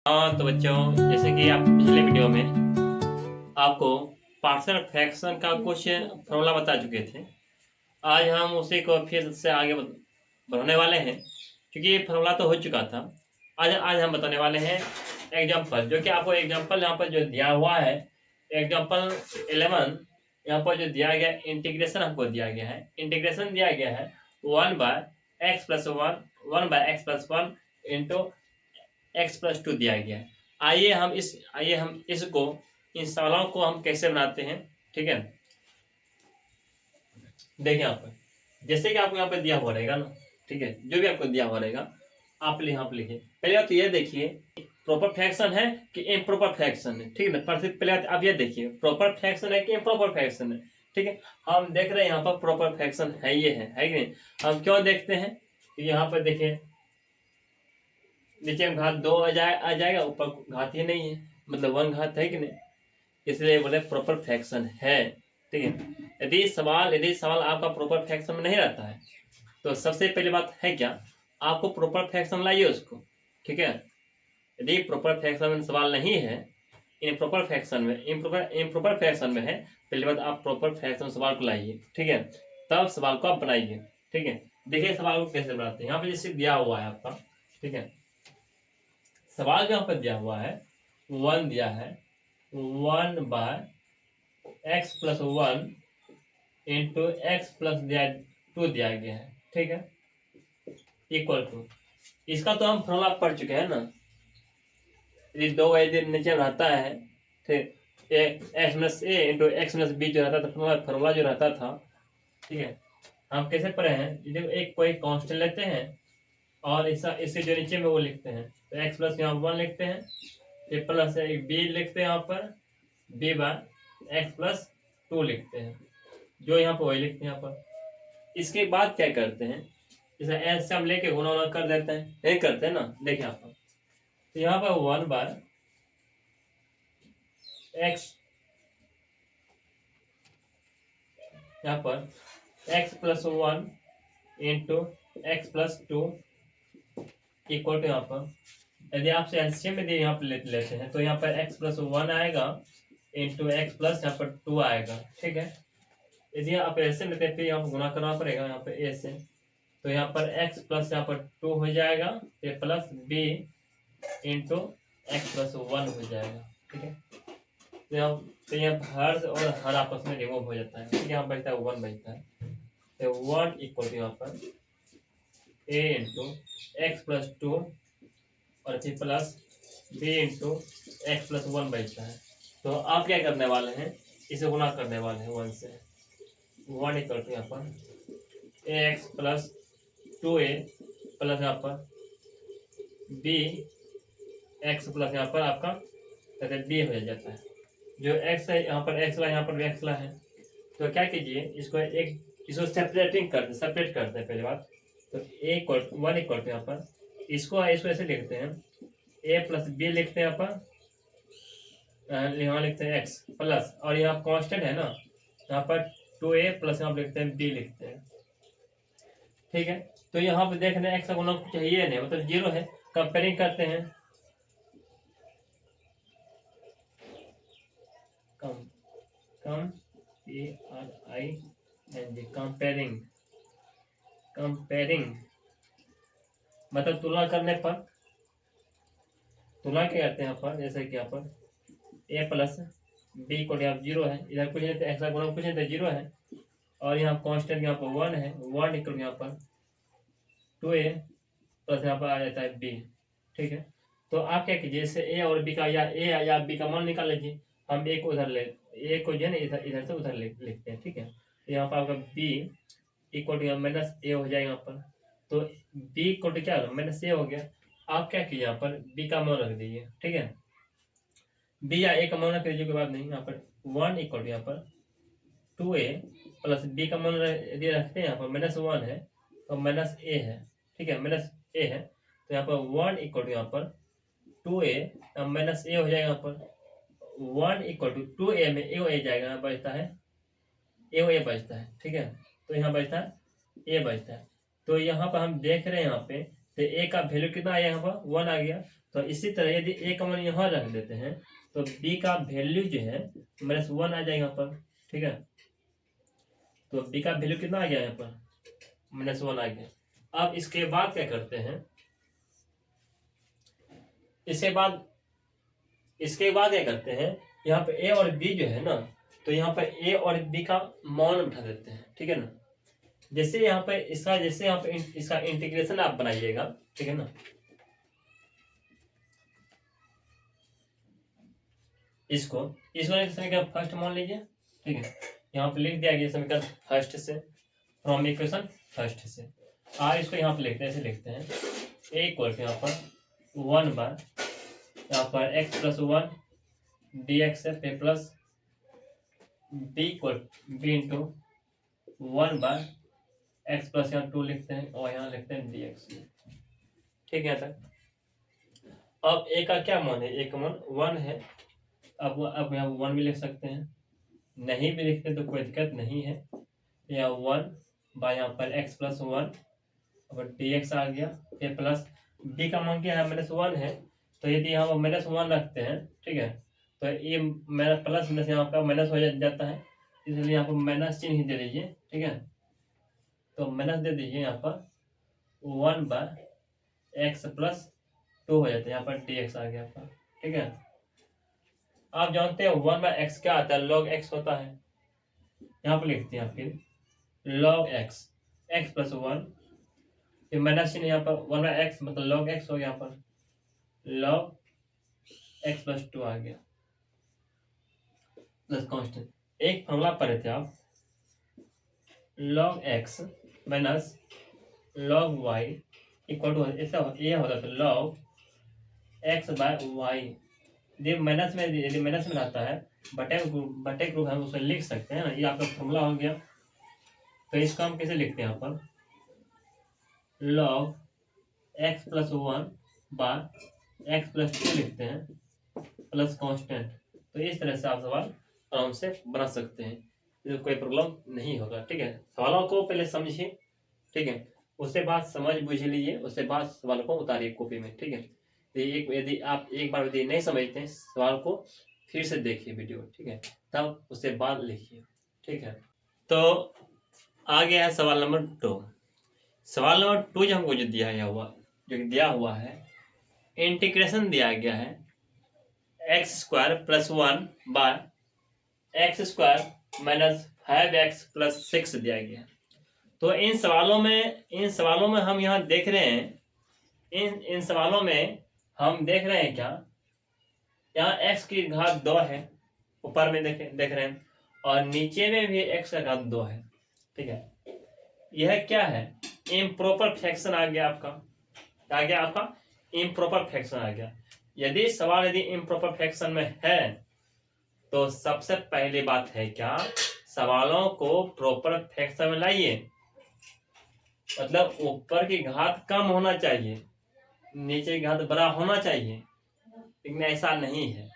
हाँ तो बच्चों, जैसे कि आप पिछले वीडियो में आपको पार्शियल फ्रैक्शन का कुछ फॉर्मूला बता चुके थे। आज हम उसी को फिर से आगे बढ़ाने वाले हैं, क्योंकि ये फॉर्मूला तो हो चुका था। आज हम बताने वाले हैं एग्जाम्पल, जो कि आपको एग्जाम्पल यहाँ पर जो दिया हुआ है, एग्जाम्पल 11 यहाँ पर जो दिया गया इंटीग्रेशन हमको दिया गया है। इंटीग्रेशन दिया गया है 1/x+1 इंटू x+2 दिया गया है। आइए हम इसको, इन सवालों को हम कैसे बनाते हैं, ठीक है। देखिए यहाँ पर, जैसे कि आपको यहाँ पर दिया हुआ रहेगा ना, ठीक है, जो भी आपको दिया हुआ रहेगा आप यहाँ पर लिखिए। पहले बात तो ये देखिए प्रॉपर फ्रैक्शन है कि इम्प्रॉपर फ्रैक्शन है, ठीक है ना। पर पहले बात आप ये देखिए प्रॉपर फ्रैक्शन है कि इम्प्रॉपर फ्रैक्शन है, ठीक है। हम देख रहे हैं यहाँ पर प्रॉपर फ्रैक्शन है, ये है कि नहीं। हम क्यों देखते हैं, यहाँ पर देखिए नीचे में घात 2 आ जाएगा, ऊपर घात ही नहीं है, मतलब 1 घात है कि नहीं, इसलिए बोले प्रॉपर फ्रैक्शन है, ठीक है। यदि सवाल आपका प्रॉपर फ्रैक्शन में नहीं रहता है तो सबसे पहली बात है क्या, आपको प्रॉपर फ्रैक्शन लाइए उसको, ठीक है। यदि प्रॉपर फ्रैक्शन में सवाल नहीं है, इम्प्रॉपर फ्रैक्शन में है, पहली बात आप प्रॉपर फ्रैक्शन सवाल को लाइए, ठीक है, तब सवाल को आप बनाइए, ठीक है। देखिए सवाल को कैसे बनाते हैं। यहाँ पे जैसे दिया हुआ है आपका, ठीक है, सवाल जो यहाँ पर दिया हुआ है 1 दिया है, 1/x+1 इंटू x+2 दिया गया है, ठीक है, इक्वल टू, इसका तो हम फॉर्मूला पढ़ चुके हैं ना। यदि दो यदि नीचे रहता है, ठीक, x+a इंटू x+b जो रहता था, फॉर्मूला जो रहता था, ठीक है, हम कैसे पढ़े हैं, यदि एक कोई कांस्टेंट लेते हैं और इसके जो नीचे में वो लिखते हैं, तो x प्लस यहाँ 1 लिखते हैं, ये प्लस एक बी लिखते हैं, यहाँ पर b/x+2 लिखते हैं, जो यहाँ पर वही लिखते हैं यहाँ पर। इसके बाद क्या करते हैं, जैसे एस से हम लेके गुना उना कर देते हैं, यही करते हैं ना। देखिए यहाँ पर, तो यहाँ पर 1/x, यहाँ पर x+1 into x+2 equal to, यहाँ पर यदि आपसे एलसीएम में यहाँ पर लेते हैं तो यहाँ पर x+1 आएगा इंटू x+ यहाँ पर 2 आएगा, ठीक है। यदि आप ऐसे लेते हैं फिर यहाँ पर गुना करना पड़ेगा यहाँ पर a से, तो यहाँ पर x+ यहाँ पर 2 हो जाएगा, ये प्लस b इंटू x+1 हो जाएगा, ठीक है। तो यहाँ हर और हर आपस में रिमूव हो जाता है, ठीक है। यहाँ बचता है 1 बचता है, तो 1 इक्वल टू यहाँ पर a इंटू x+2 और फिर प्लस b इंटू x+1 बचता है। तो आप क्या करने वाले हैं, इसे गुना करने वाले हैं 1 से। 1 इक्वल टू यहाँ पर x+2a प्लस यहाँ पर b x प्लस यहाँ पर आपका b हो जाता है। जो x है यहाँ पर x ला, यहाँ पर x ला है, तो क्या कीजिए इसको सेपरेट करते हैं पहले बात। तो a 1 इक्वल टू यहाँ पर इसको ऐसे लिखते हैं, a+b लिखते हैं यहाँ पर, यहाँ लिखते हैं x प्लस, और यहाँ कांस्टेंट है ना, यहाँ पर 2a प्लस यहाँ पर लिखते हैं b लिखते हैं, ठीक है। तो यहाँ पे देख रहे हैं x का गुना कुछ है नहीं, मतलब 0 है। कंपेयरिंग करते हैं, कंपेयरिंग मतलब तुलना करने पर, तुलना क्या करते हैं यहाँ पर, जैसे कि यहाँ पर a+b को यहाँ 0 है, इधर कुछ नहीं, एक्स का गुना कुछ नहीं, 0 है, और यहाँ कांस्टेंट यहाँ पर 1 है, 1 इक्वल यहाँ पर 2a प्लस यहाँ पर आ जाता है b, ठीक है। तो आप क्या कीजिए, जैसे a और b का या b का मान निकाल लीजिए। हम a को उधर a को जो है ना इधर से उधर लिखते हैं, ठीक है। तो यहाँ पर आपका b इक्वल टू -a हो जाएगा यहाँ पर, तो b इक्वल टू क्या होगा, -a हो गया। आप क्या कीजिए, यहाँ पर b का मान रख दीजिए, ठीक है। b या a का मान रख दीजिए, कोई बात नहीं। यहाँ पर 1 इक्वल टू यहाँ पर 2a प्लस b का मान यदि रखते हैं यहाँ पर -1 है तो -a है, ठीक है, -a है। तो यहाँ पर 1 इक्वल टू यहाँ पर 2a -a हो जाएगा, यहाँ पर 1 इक्वल टू 2a में a जाएगा, यहाँ बचता है a बचता है, ठीक है। तो यहाँ बचता है a बचता है। तो यहाँ पर हम देख रहे हैं, यहाँ पे तो a का वैल्यू कितना आया, यहाँ पर 1 आ गया। तो इसी तरह यदि ए कॉमन यहाँ रख देते हैं तो बी का वैल्यू जो है -1 आ जाएगा यहाँ पर, ठीक है। तो बी का वैल्यू कितना आ गया यहाँ पर, -1 आ गया। अब इसके बाद क्या करते हैं, इसके बाद क्या करते हैं, यहाँ पे ए और बी जो है ना, तो यहाँ पर ए और बी का मान उठा देते हैं, ठीक है ना। जैसे यहाँ पे इसका इंटीग्रेशन आप बनाइएगा, ठीक है ना। इसको समीकरण फर्स्ट मान लीजिए, ठीक है। यहाँ पे लिख दिया गया समीकरण फर्स्ट से, फ्रॉम इक्वेशन फर्स्ट से। इसको यहाँ पे लिखते हैं, ऐसे लिखते हैं ए इक्वल यहाँ पर 1 बार यहाँ पर x प्लस 1 dx है, फिर plus b equal b into 1 बार x प्लस यहाँ 2 लिखते हैं और यहाँ लिखते हैं dx, ठीक है। तक अब a का क्या मान है, a का मान 1 है। अब यहाँ 1 भी लिख सकते हैं, नहीं भी लिखते तो कोई दिक्कत नहीं है। यहाँ 1 बाय यहाँ पर x प्लस 1 और dx आ गया, फिर प्लस b का मान क्या है, -1 है। तो यदि यहाँ पर -1 रखते हैं, ठीक है, तो ये प्लस माइनस यहाँ पर माइनस हो जाता है, इसलिए यहाँ पर माइनस चिन्ह ही दे दीजिए, ठीक है। तो माइनस दे दीजिए, यहाँ पर 1 बाय एक्स प्लस 2 हो जाता है, यहाँ पर dx आ गया आपका, ठीक है। आप जानते हैं 1 बाय एक्स क्या आता है, log x होता है। यहाँ पर लिखते हैं फिर log x प्लस 1, फिर माइनस चिन्ह यहाँ पर 1 बाय एक्स मतलब log x हो गया, यहाँ पर log x प्लस 2 आ गया प्लस कांस्टेंट। एक फॉर्मूला पढ़े थे आप, log x minus log y equal to ऐसा ये होता है log x बाय y। यदि माइनस में रहता है बटे के रूप हम उसे लिख सकते हैं ना, ये आपका फॉर्मूला हो गया। तो इसको हम कैसे लिखते हैं, यहाँ पर log x plus 1 by x plus 2 लिखते हैं प्लस कांस्टेंट। तो इस तरह से आप सवाल आराम से बना सकते हैं, इसमें कोई प्रॉब्लम नहीं होगा, ठीक है। सवालों को पहले समझिए, ठीक है, उसके बाद समझ बूझ लीजिए, उसके बाद सवाल को उतारिए कॉपी में, ठीक है। यदि आप एक बार यदि नहीं समझते हैं सवाल को, फिर से देखिए वीडियो, ठीक है, तब उसके बाद लिखिए, ठीक है। तो आ गया है सवाल नंबर 2। सवाल नंबर 2 जो हमको जो दिया हुआ है, इंटीग्रेशन दिया गया है x² plus 1 bye x² minus 5x plus 6 दिया गया है। तो इन सवालों में हम यहाँ देख रहे हैं, इन सवालों में हम देख रहे हैं क्या, यहाँ x की घात 2 है, ऊपर में देख रहे हैं, और नीचे में भी x का घात 2 है, ठीक है। यह क्या है, इम्प्रॉपर फ्रैक्शन आ गया आपका, इम्प्रॉपर फ्रैक्शन आ गया। यदि इम्प्रॉपर फ्रैक्शन में है तो सबसे पहली बात है क्या, सवालों को प्रॉपर फ्रैक्शन में लाइए। मतलब ऊपर की घात कम होना चाहिए, नीचे की घात बड़ा होना चाहिए, लेकिन ऐसा नहीं है।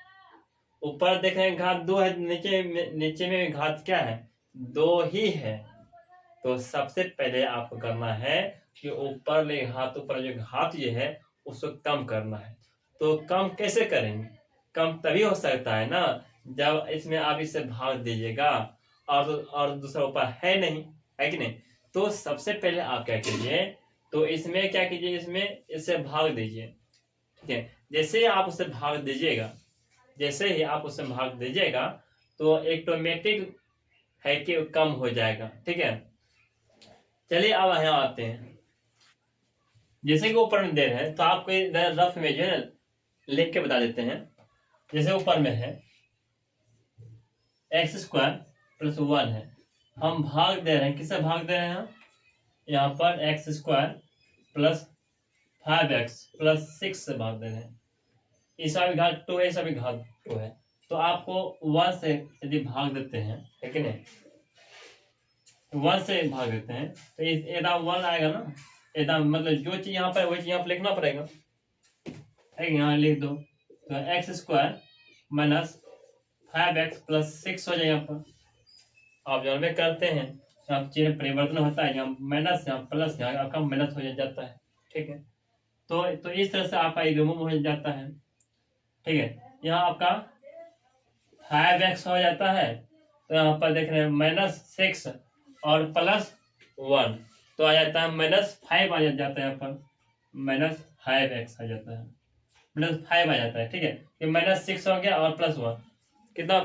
ऊपर देख रहे हैं घात 2 है, नीचे में घात क्या है, 2 ही है। तो सबसे पहले आपको करना है कि ऊपर जो घात ये है उसको कम करना है। तो कम कैसे करेंगे, कम तभी हो सकता है ना जब इसमें आप इसे भाग दीजिएगा, और दूसरा ऊपर है नहीं, है कि नहीं। तो सबसे पहले आप क्या कीजिए, तो इसमें क्या कीजिए, इससे भाग दीजिए, ठीक है। जैसे ही आप उसे भाग दीजिएगा तो ऑटोमेटिक है कि कम हो जाएगा, ठीक है। चलिए अब यहाँ आते हैं, जैसे कि ऊपर में दे रहे हैं तो आपको रफ में जो है लिख के बता देते हैं। जैसे ऊपर में है x² प्लस 1 है, हम भाग दे रहे हैं, किससे भाग दे रहे हैं, यहाँ पर x² प्लस 5x प्लस 6 से भाग दे रहे हैं। इसका भी घात 2 है, इसका भी घात 2 है। तो आपको 1 से यदि भाग देते हैं, ठीक है, 1 से भाग देते हैं तो एकदम 1 आएगा ना, एकदम मतलब जो चीज यहाँ पर वही चीज यहाँ पर लिखना पड़ेगा, यहाँ लिख दो। तो x² माइनस 5x प्लस 6 हो जाए। यहाँ पर आप जो में करते हैं यहाँ चिन्ह परिवर्तन होता है, यहाँ माइनस यहाँ प्लस, यहाँ आपका माइनस हो जाता है, ठीक है। तो इस तरह से आपका ये रिमूव हो जाता है। ठीक है, यहाँ आपका 5x हो जाता है, तो यहाँ पर देख रहे हैं -6 और +1, तो आ जाता है -5 आ जाता है, यहाँ पर -5x आ जाता है, -5 आ जाता है। ठीक है, ये -6 हो गया और +1 कितना,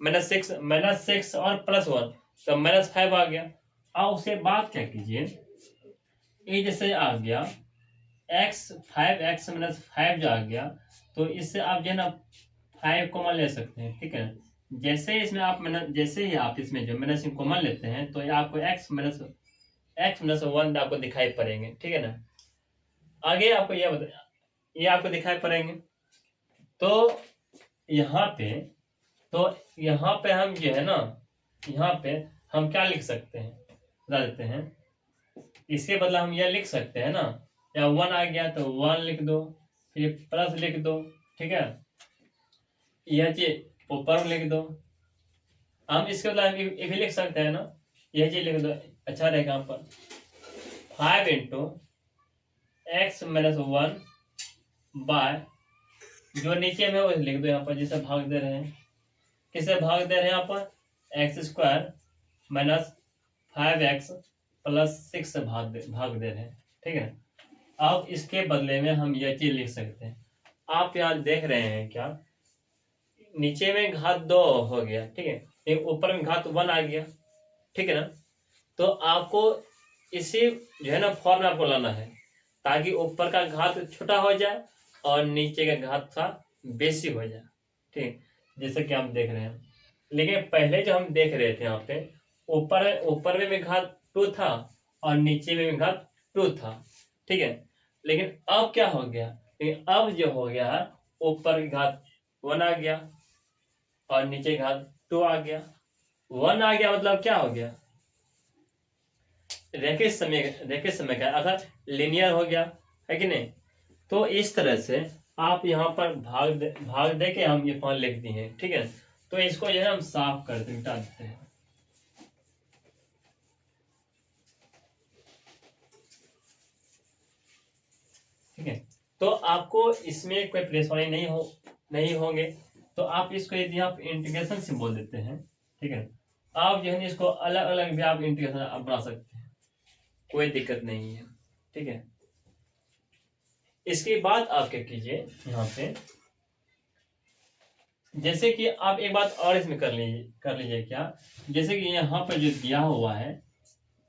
-6 और +1, तो -5 आ गया। अब उसके बाद क्या कीजिए, ये जैसे आ गया x 5x -5 जो आ गया, तो इससे आप जो है ना 5 कॉमन ले सकते हैं। ठीक है, जैसे ही आप इसमें जो माइनस कॉमन लेते हैं, तो ये आपको x-1 आपको दिखाई पड़ेंगे। ठीक है ना, आगे आपको ये आपको दिखाई पड़ेंगे। तो यहाँ पे हम जो है ना, यहाँ पे हम क्या लिख सकते हैं, बता देते हैं। इसके बदला हम यह लिख सकते हैं ना, या 1 आ गया तो 1 लिख दो, फिर प्लस लिख दो। ठीक है, यह चीज ऊपर लिख दो। हम इसके बदला ये भी लिख सकते हैं ना, यह चीज लिख दो, अच्छा रहेगा। यहाँ पर 5 × x-1 बाय, जो नीचे में वो लिख दो यहाँ पर, जिसे भाग दे रहे हैं, किसे भाग दे रहे हैं यहाँ पर, x² -5x + 6 भाग दे रहे हैं। ठीक है, अब इसके बदले में हम यह चीज लिख सकते हैं। आप यहाँ देख रहे हैं क्या, नीचे में घात 2 हो गया। ठीक है, एक ऊपर में घात 1 आ गया। ठीक है ना, तो आपको इसी जो है ना फॉर्म में आपको लाना है, ताकि ऊपर का घात छोटा हो जाए और नीचे का घात सा बेसी हो जाए। ठीक, जैसे कि हम देख रहे हैं। लेकिन पहले जो हम देख रहे थे यहाँ पे, ऊपर में भी घात 2 था और नीचे में भी घात 2 था। ठीक है, लेकिन अब क्या हो गया, लेकिन अब जो हो गया, ऊपर घात 1 आ गया और नीचे घात 2 आ गया। 1 आ गया मतलब क्या हो गया, रेखिक समय का अर्थात लीनियर हो गया, है कि नहीं। तो इस तरह से आप यहाँ पर भाग दे के हम ये फॉर्म लिख दिए हैं। ठीक है, तो इसको जो है हम साफ कर मिटा देते हैं। ठीक है, तो आपको इसमें कोई परेशानी नहीं होंगे। तो आप इसको यदि आप इंटीग्रेशन से बोल देते हैं, ठीक है, आप जो है इसको अलग अलग भी आप इंटीग्रेशन बना सकते हैं, कोई दिक्कत नहीं है। ठीक है, इसके बाद आप क्या कीजिए, यहाँ पे जैसे कि आप एक बात और इसमें कर लीजिए क्या, जैसे कि यहाँ पर जो दिया हुआ है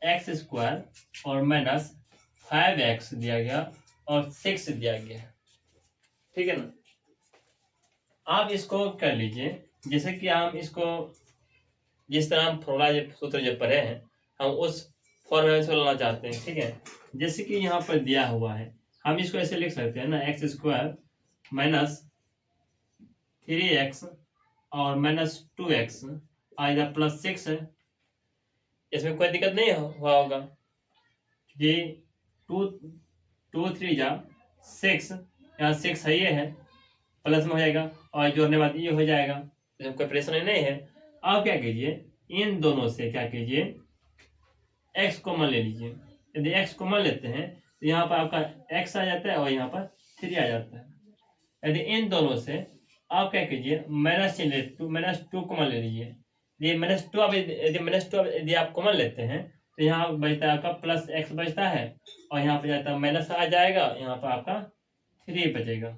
x² और -5x दिया गया और 6 दिया गया। ठीक है ना, आप इसको कर लीजिए, जैसे कि हम इसको जिस तरह हम फॉर्मूला सूत्र जो पढ़े हैं, हम उस फॉर्मूला में इसको लाना चाहते हैं। ठीक है, जैसे कि यहाँ पर दिया हुआ है, हम इसको ऐसे लिख सकते हैं ना, x² -3x और -2x आएगा +6 है। इसमें कोई दिक्कत नहीं हुआ होगा, क्योंकि 2 3 जा 6, यहाँ 6 है, ये है, प्लस में हो जाएगा और जोड़ने बाद ये हो जाएगा, इसमें कोई परेशानी नहीं है। अब क्या कीजिए, इन दोनों से क्या कीजिए, x कॉमन ले लीजिए। यदि x कॉमन लेते हैं तो यहाँ पर आपका x आ जाता है और यहाँ पर 3 आ जाता है। यदि इन दोनों से आप क्या कीजिए, -2 कॉमन ले लीजिए। ये -2 यदि आप कॉमन लेते हैं, तो यहाँ बचता है आपका +x बचता है और यहाँ पर जाता है माइनस आ जाएगा, यहाँ पर आपका 3 बचेगा।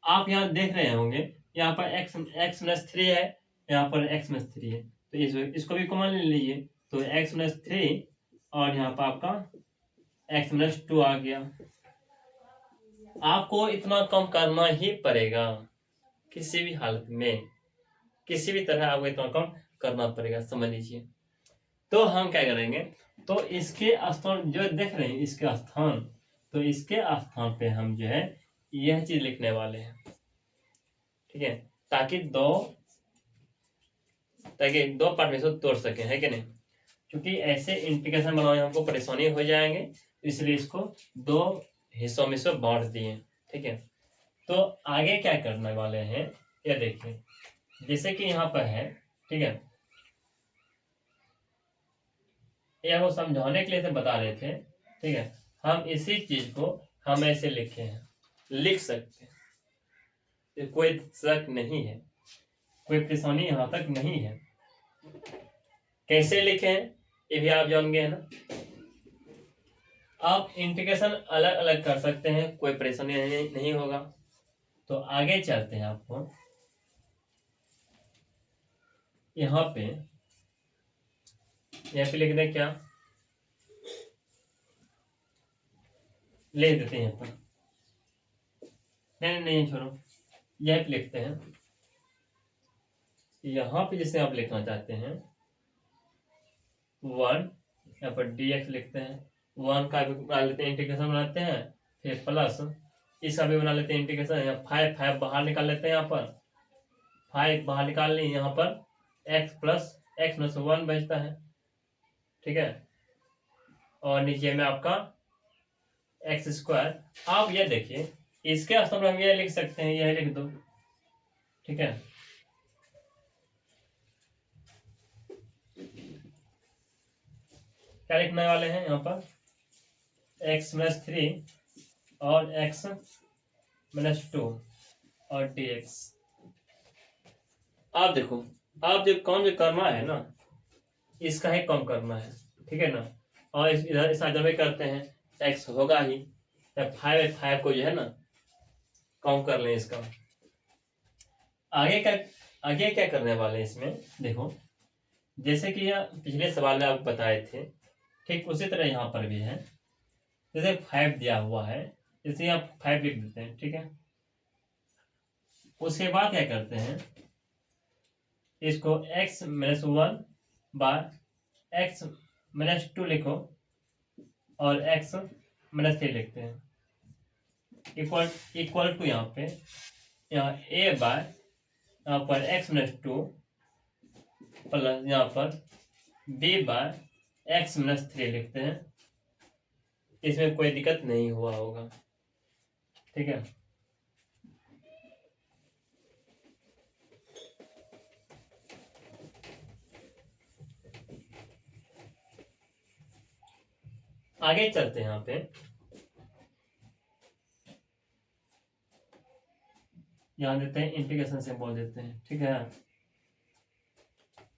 आप यहाँ देख रहे होंगे, यहाँ पर x-3 है, यहाँ पर x-3 है, तो इसको भी कॉमन ले लीजिए, तो x-3 और यहाँ पर आपका x-2 आ गया। आपको इतना कम करना ही पड़ेगा, किसी भी हालत में, किसी भी तरह आपको इतना कम करना पड़ेगा, समझ लीजिए। तो हम क्या करेंगे, तो इसके स्थान जो देख रहे हैं, इसके स्थान, तो इसके स्थान पे हम जो है यह चीज लिखने वाले हैं। ठीक है, ताकि दो पार्ट में से तोड़ सके, है कि नहीं, क्योंकि ऐसे इंटीग्रेशन बनाने हमको परेशानी हो जाएंगे, इसलिए इसको 2 हिस्सों में से बांट दिए। ठीक है, तो आगे क्या करने वाले हैं, ये देखिए, जैसे कि यहाँ पर है। ठीक है, ये हमको समझाने के लिए से बता रहे थे। ठीक है, हम इसी चीज को हम ऐसे लिखे हैं, लिख सकते हैं, तो कोई शक नहीं है, कोई परेशानी यहाँ तक नहीं है। कैसे लिखे हैं ये भी आप जान गए ना। आप इंटीग्रेशन अलग अलग कर सकते हैं, कोई परेशानी नहीं होगा। तो आगे चलते हैं, आपको यहाँ पे लिख दें, क्या लिख देते हैं यहाँ पर, नहीं छोड़ो, यह पे लिखते हैं। यहाँ पे जैसे आप लिखना चाहते हैं 1, यहाँ पर dx लिखते हैं, 1 का भी बना लेते हैं, इंटीग्रेशन बनाते हैं, फिर प्लस इसका भी बना लेते हैं इंटीग्रेशन, यहाँ 5 बाहर निकाल लेते हैं, यहाँ पर 5 बाहर निकाल लें, यहाँ पर x प्लस एक्स में से 1 बचता है, ठीक है। और नीचे में आपका x²। आप यह देखिए, इसके स्थान पर हम यह लिख सकते हैं, यह लिख दो, ठीक है। क्या लिखने वाले हैं यहाँ पर, x-3 और x-2 और dx। आप देखो, आप जो काम जो करना है ना, इसका ही कम करना है, ठीक है ना। और इधर इस जब करते हैं x होगा ही, या 5 को जो है ना कम कर लें इसका। आगे क्या करने वाले हैं इसमें, देखो जैसे कि यह पिछले सवाल में आप बताए थे, ठीक उसी तरह यहाँ पर भी है। जैसे 5 दिया हुआ है, जैसे आप 5 लिख देते हैं, ठीक है। उसके बाद क्या करते हैं, इसको x-1 बाय x-2 लिखो और x-3 लिखते हैं, इक्वल टू यहाँ पे, यहाँ a बाय यहाँ पर x-2 प्लस यहाँ पर b बाय x-3 लिखते हैं। इसमें कोई दिक्कत नहीं हुआ होगा, ठीक है। आगे चलते हैं, यहाँ पे यहाँ देते हैं इंटीग्रेशन सिंबल देते हैं, ठीक है,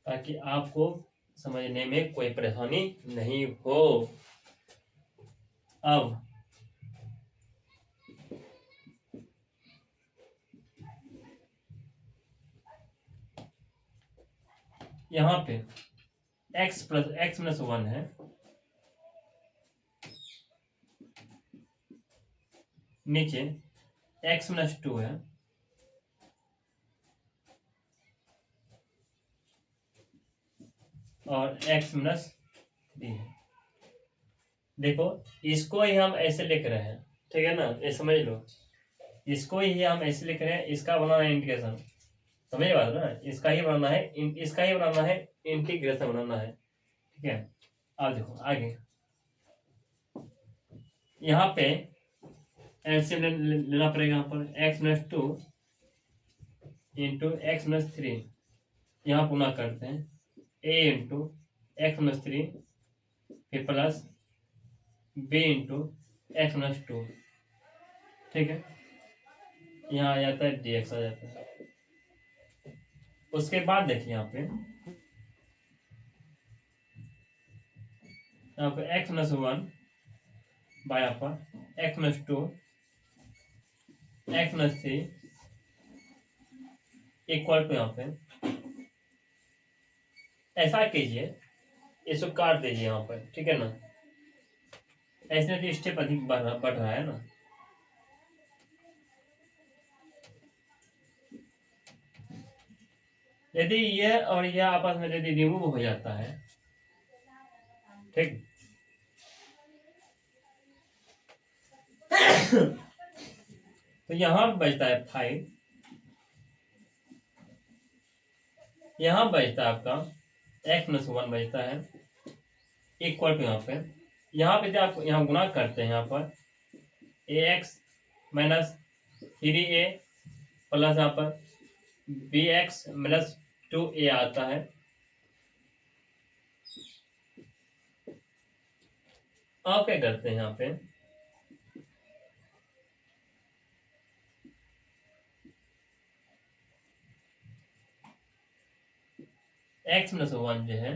ताकि आपको समझने में कोई परेशानी नहीं हो। अब यहाँ पे x प्लस x-1 है, नीचे x-2 है, और x-3 है। देखो इसको ही हम ऐसे लिख रहे हैं, ठीक है ना, ये समझ लो, इसको ही हम ऐसे लिख रहे हैं, इसका बनाना है इंटीग्रेशन, समझ बात ना, इसका ही बनाना है, इसका ही बनाना है, इंटीग्रेशन बनाना है, ठीक है। अब देखो आगे यहाँ पे एलसीएम लेना पड़ेगा, यहाँ पर x-2 इंटू x-3, यहाँ पुनः करते हैं a इंटू x-3 फिर प्लस b इंटू x-2, ठीक है। यहाँ आ जाता है dx आ जाता है। उसके बाद देखिए यहाँ पे x-1 बाय यहाँ पर x-2 x-3 इक्वल टू, यहाँ पे ऐसा कीजिए, इसको काट दीजिए यहाँ पर, ठीक है ना। ऐसे तो स्टेप अधिक बढ़ रहा है ना। यदि ये और यह आपस में यदि रिमूव हो जाता है, ठीक तो यहाँ बचता है 5, यहाँ बचता है आपका x-1 बचता है, इक्वल टू यहाँ पे जब आप यहाँ गुणा करते हैं, यहाँ पर ax माइनस 3a प्लस यहाँ पर bx माइनस 2a आता है। आप क्या करते हैं, यहाँ पे एक्स माइनस वन जो है,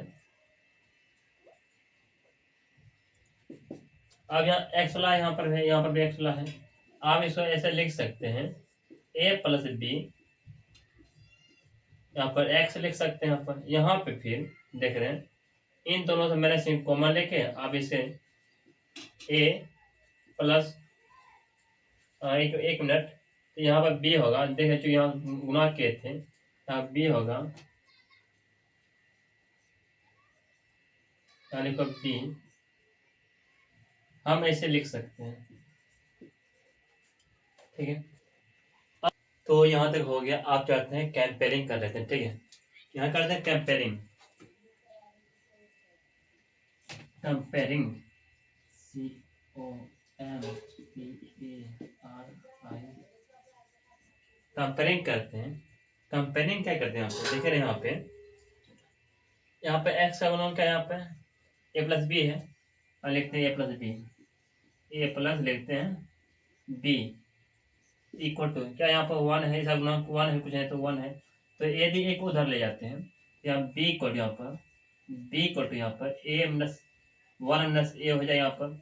अब यहाँ एक्स ला यहाँ पर है, यहाँ पर भी एक्स ला है। आप इसको ऐसे लिख सकते हैं ए प्लस बी, यहाँ पर एक्स लिख सकते हैं। यहाँ पे फिर देख रहे हैं इन दोनों से मैंने सिर्फ कॉमन लेके आप इसे ए प्लस एक मिनट, तो यहाँ पर बी होगा। देखें जो यहाँ गुना किए थे, यहाँ बी होगा, यानी कि बी हम ऐसे लिख सकते हैं। ठीक है, तो यहाँ तक हो गया। आप चाहते हैं कंपेयरिंग कर लेते हैं। ठीक है, यहाँ करते हैं कंपेयरिंग। कंपेयरिंग COMPARI, कंपेयरिंग करते हैं। कंपेयरिंग क्या करते हैं आपको देख रहे हैं यहाँ पे एक्स का गुणन क्या है, यहाँ पे ए प्लस बी है, और लिखते हैं ए प्लस बी, ए प्लस लिखते हैं बी इक्वल टू क्या यहाँ पर वन है, इसका गुणन वन है, कुछ है तो वन है। तो यदि एक उधर ले जाते हैं, यहाँ बी इक्वल यहाँ पर बी इक्वल टू यहाँ पर ए माइनस वन माइनस ए हो जाए यहाँ पर।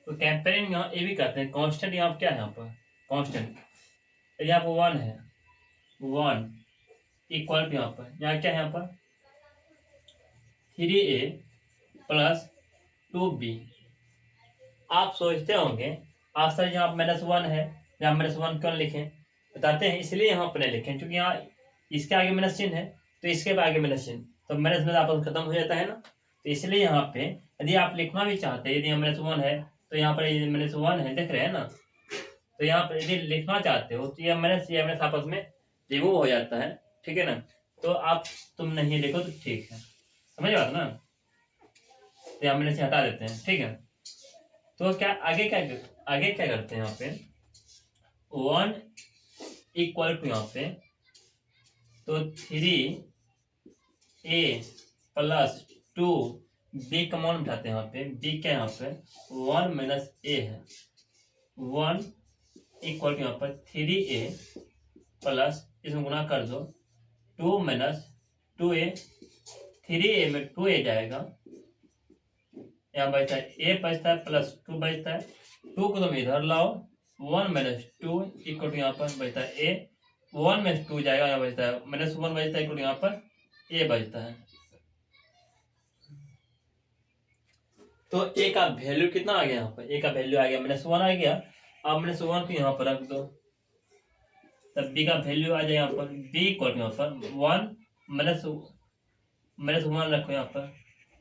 तो कंपेयरिंग यहाँ ए भी करते हैं। कांस्टेंट यहाँ क्या है, यहाँ पर कांस्टेंट यहाँ पर वन है, वन इक्वल टू यहाँ क्या है, यहाँ पर 3a प्लस 2b। आप सोचते होंगे आज सर यहाँ माइनस वन है, यहाँ माइनस वन क्यों लिखें, बताते हैं। इसलिए यहाँ पर नहीं लिखें क्योंकि यहाँ इसके आगे माइनस चिन्ह है, तो इसके आगे माइनस चिन्ह, तो माइनस में आपस खत्म हो जाता है ना। तो इसलिए यहाँ पे यदि आप लिखना भी चाहते हैं, यदि माइनस वन है तो यहाँ पर माइनस वन है, देख रहे हैं ना। तो यहाँ पर यदि लिखना चाहते हो तो ये माइनस आपस में रिमूव हो जाता है। ठीक है ना, तो आप तुम नहीं लिखो तो ठीक है, समझ बात ना। तो यहाँ माइनस हटा देते हैं। ठीक है, तो क्या आगे क्या करते हैं, यहाँ पे वन इक्वल टू यहाँ पे तो 3a प्लस 2b कॉमन उठाते हैं। यहाँ पे b क्या है, यहाँ पे वन माइनस ए है, वन इक्वल टू यहाँ पर 3a प्लस इसमें गुना कर दो 2 माइनस 2a, 3a में 2a जाएगा, यहाँ बचता है ए बचता है प्लस 2 बचता है, 2 को तुम इधर लाओ, 1 माइनस 2 इक्वल टू यहाँ पर बचता है ए, 1 माइनस 2 जाएगा, यहाँ बचता है माइनस 1 बचता है, इक्वल टू यहाँ पर ए बचता है। तो ए का वैल्यू कितना आ गया, यहाँ पर ए का वैल्यू आ गया माइनस 1 आ गया। अब माइनस 1 को यहाँ पर रख दो, तब बी का वैल्यू आ जाए यहाँ पर बी इक्वल टू यहाँ पर 1 माइनस 1 रखो यहाँ पर,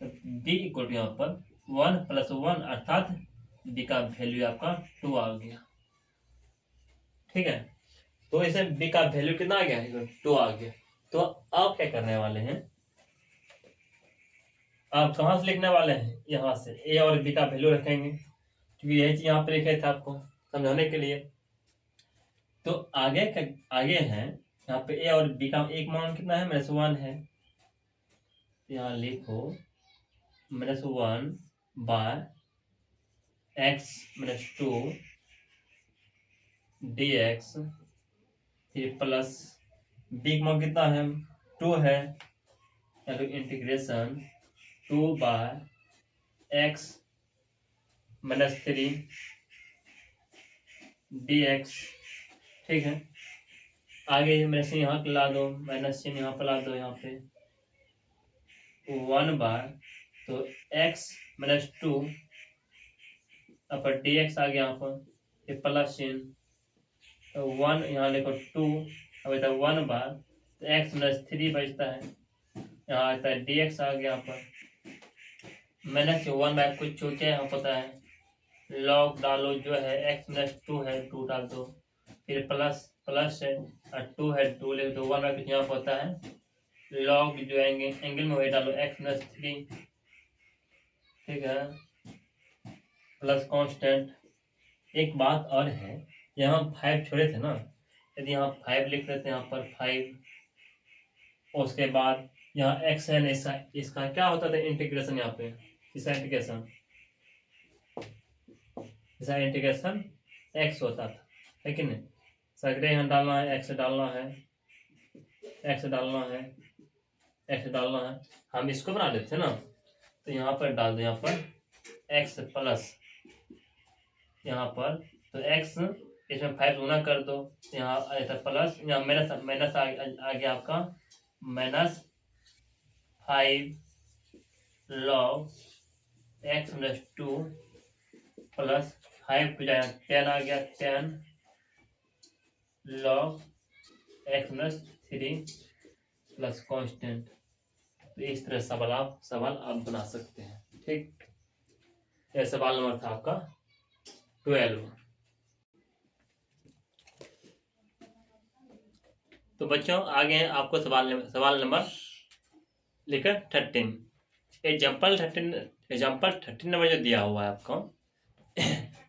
बी इक्वल टू यहाँ पर 1 प्लस 1 अर्थात बी का वैल्यू आपका 2 आ गया। ठीक है, तो इसे बी का वैल्यू कितना आ गया, 2 आ गया। तो आप क्या करने वाले हैं, आप कहां से लिखने वाले हैं, यहां से ए और बी का वैल्यू रखेंगे, क्योंकि यही चीज यहाँ पे लिखे थे आपको समझाने के लिए। तो आगे है यहाँ पे ए और बी का एक मान कितना है, माइनस 1 है। यहाँ लिखो minus 1 by x minus 2 dx, फिर प्लस बी का मान कितना है, 2 है, तो integration 2 by x minus 3 dx। ठीक है, आगे माइनस यहाँ ला दो, माइनस चिन्ह यहाँ पर ला दो, यहाँ पे 1 बार तो x माइनस 2 पर dx आ गया, यहाँ पर ये प्लस चिन्ह, तो 1 यहाँ लिखो 2, अब इधर 1 बार तो x माइनस 3 बचता है, यहाँ आता है dx आ गया। यहाँ पर माइनस 1 बार कुछ क्या यहाँ पता है, लॉग डालो जो है x माइनस 2 है 2 डाल दो, फिर प्लस है और 2 है 2 लिख दो, 1 बार कुछ यहाँ पता है, लॉग जो एंगल में वही डालो x माइनस 3। ठीक है, प्लस कांस्टेंट। एक बात और है, यहाँ 5 छोड़े थे ना, यदि यहाँ 5 लिख लेते हैं, यहाँ पर 5, उसके बाद यहाँ x है, इसका क्या होता था इंटीग्रेशन, यहाँ पे इसका इंटीग्रेशन x होता था, है कि नहीं। सगरे यहाँ डालना है, x डालना है, x डालना है, एक्स डालना है, हम इसको बना लेते हैं ना, तो यहाँ पर डाल दो, यहाँ पर एक्स प्लस यहाँ पर, तो एक्स इसमें 5 गुना कर दो, यहाँ आता प्लस, यहाँ माइनस माइनस आ गया आपका -5 log x प्लस 2 प्लस 5 को जाए 10 आ गया, 10 log x plus 3 plus constant. तो इस तरह सवाल आप बना सकते हैं। ठीक, यह सवाल नंबर था आपका 12। तो बच्चों आगे हैं आपको सवाल नंबर लेकर 13। एग्जाम्पल 13 नंबर जो दिया हुआ है आपको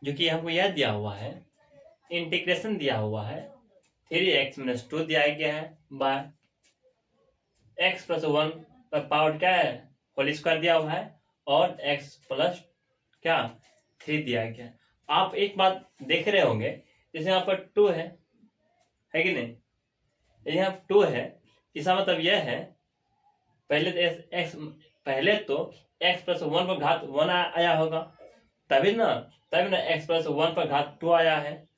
जो कि हमको यह दिया हुआ है, इंटीग्रेशन दिया हुआ है 3x माइनस 2 दिया गया है बाय x प्लस 1 का पावर क्या है, होल स्क्वायर दिया हुआ है, और x प्लस क्या 3 दिया गया है। आप एक बात देख रहे होंगे, जैसे यहाँ पर 2 है कि नहीं, यहाँ 2 है, इसका मतलब यह है पहले तो x प्लस 1 पर घात 1 आया होगा, तभी ना x प्लस 1 पर घात 2 आया है।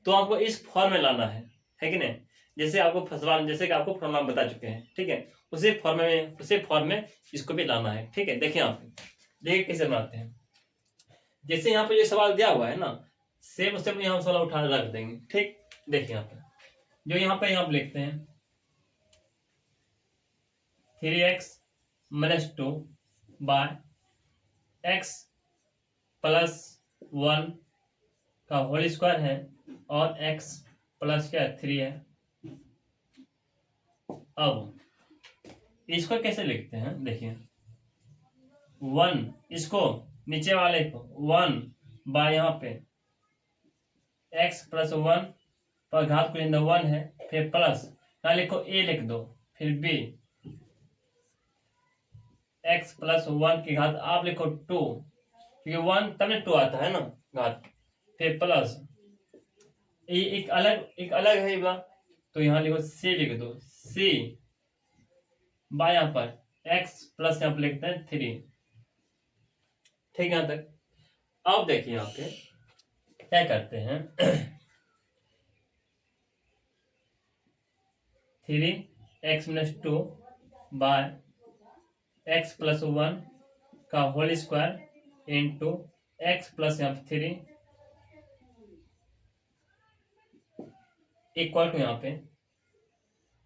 तो आपको इस फॉर्म में लाना है कि नहीं, जैसे आपको सवाल जैसे कि आपको फॉर्मूला बता चुके हैं। ठीक है, उसी फॉर्म में इसको भी लाना है। ठीक है, देखिए आप देखिए कैसे बनाते हैं। जैसे यहाँ पे जो सवाल दिया हुआ है ना, सेम सेम यहाँ सवाल उठा रख देंगे। ठीक, देखिए यहाँ पे जो यहाँ पे लिखते हैं 3x minus 2 bye x plus 1 का होल स्क्वायर है, और x प्लस क्या 3 है। अब इसको कैसे लिखते हैं, देखिए 1, इसको नीचे वाले को 1 बाय यहाँ पे x प्लस 1 पर घात को 1 है, फिर प्लस यहाँ लिखो a लिख दो, फिर b x प्लस 1 की घात आप लिखो 2, क्योंकि 1 तब 2 आता है ना घात, फिर प्लस एक अलग है बा, तो यहाँ लिखो c लिख दो, c बाय यहाँ पर x प्लस यहाँ पर लिखते हैं 3। ठीक है यहाँ तक। अब देखिए यहाँ पे क्या करते हैं 3x minus 2 bye x plus 1 का whole square into x plus यहाँ पे 3 इक्वल टू यहाँ पे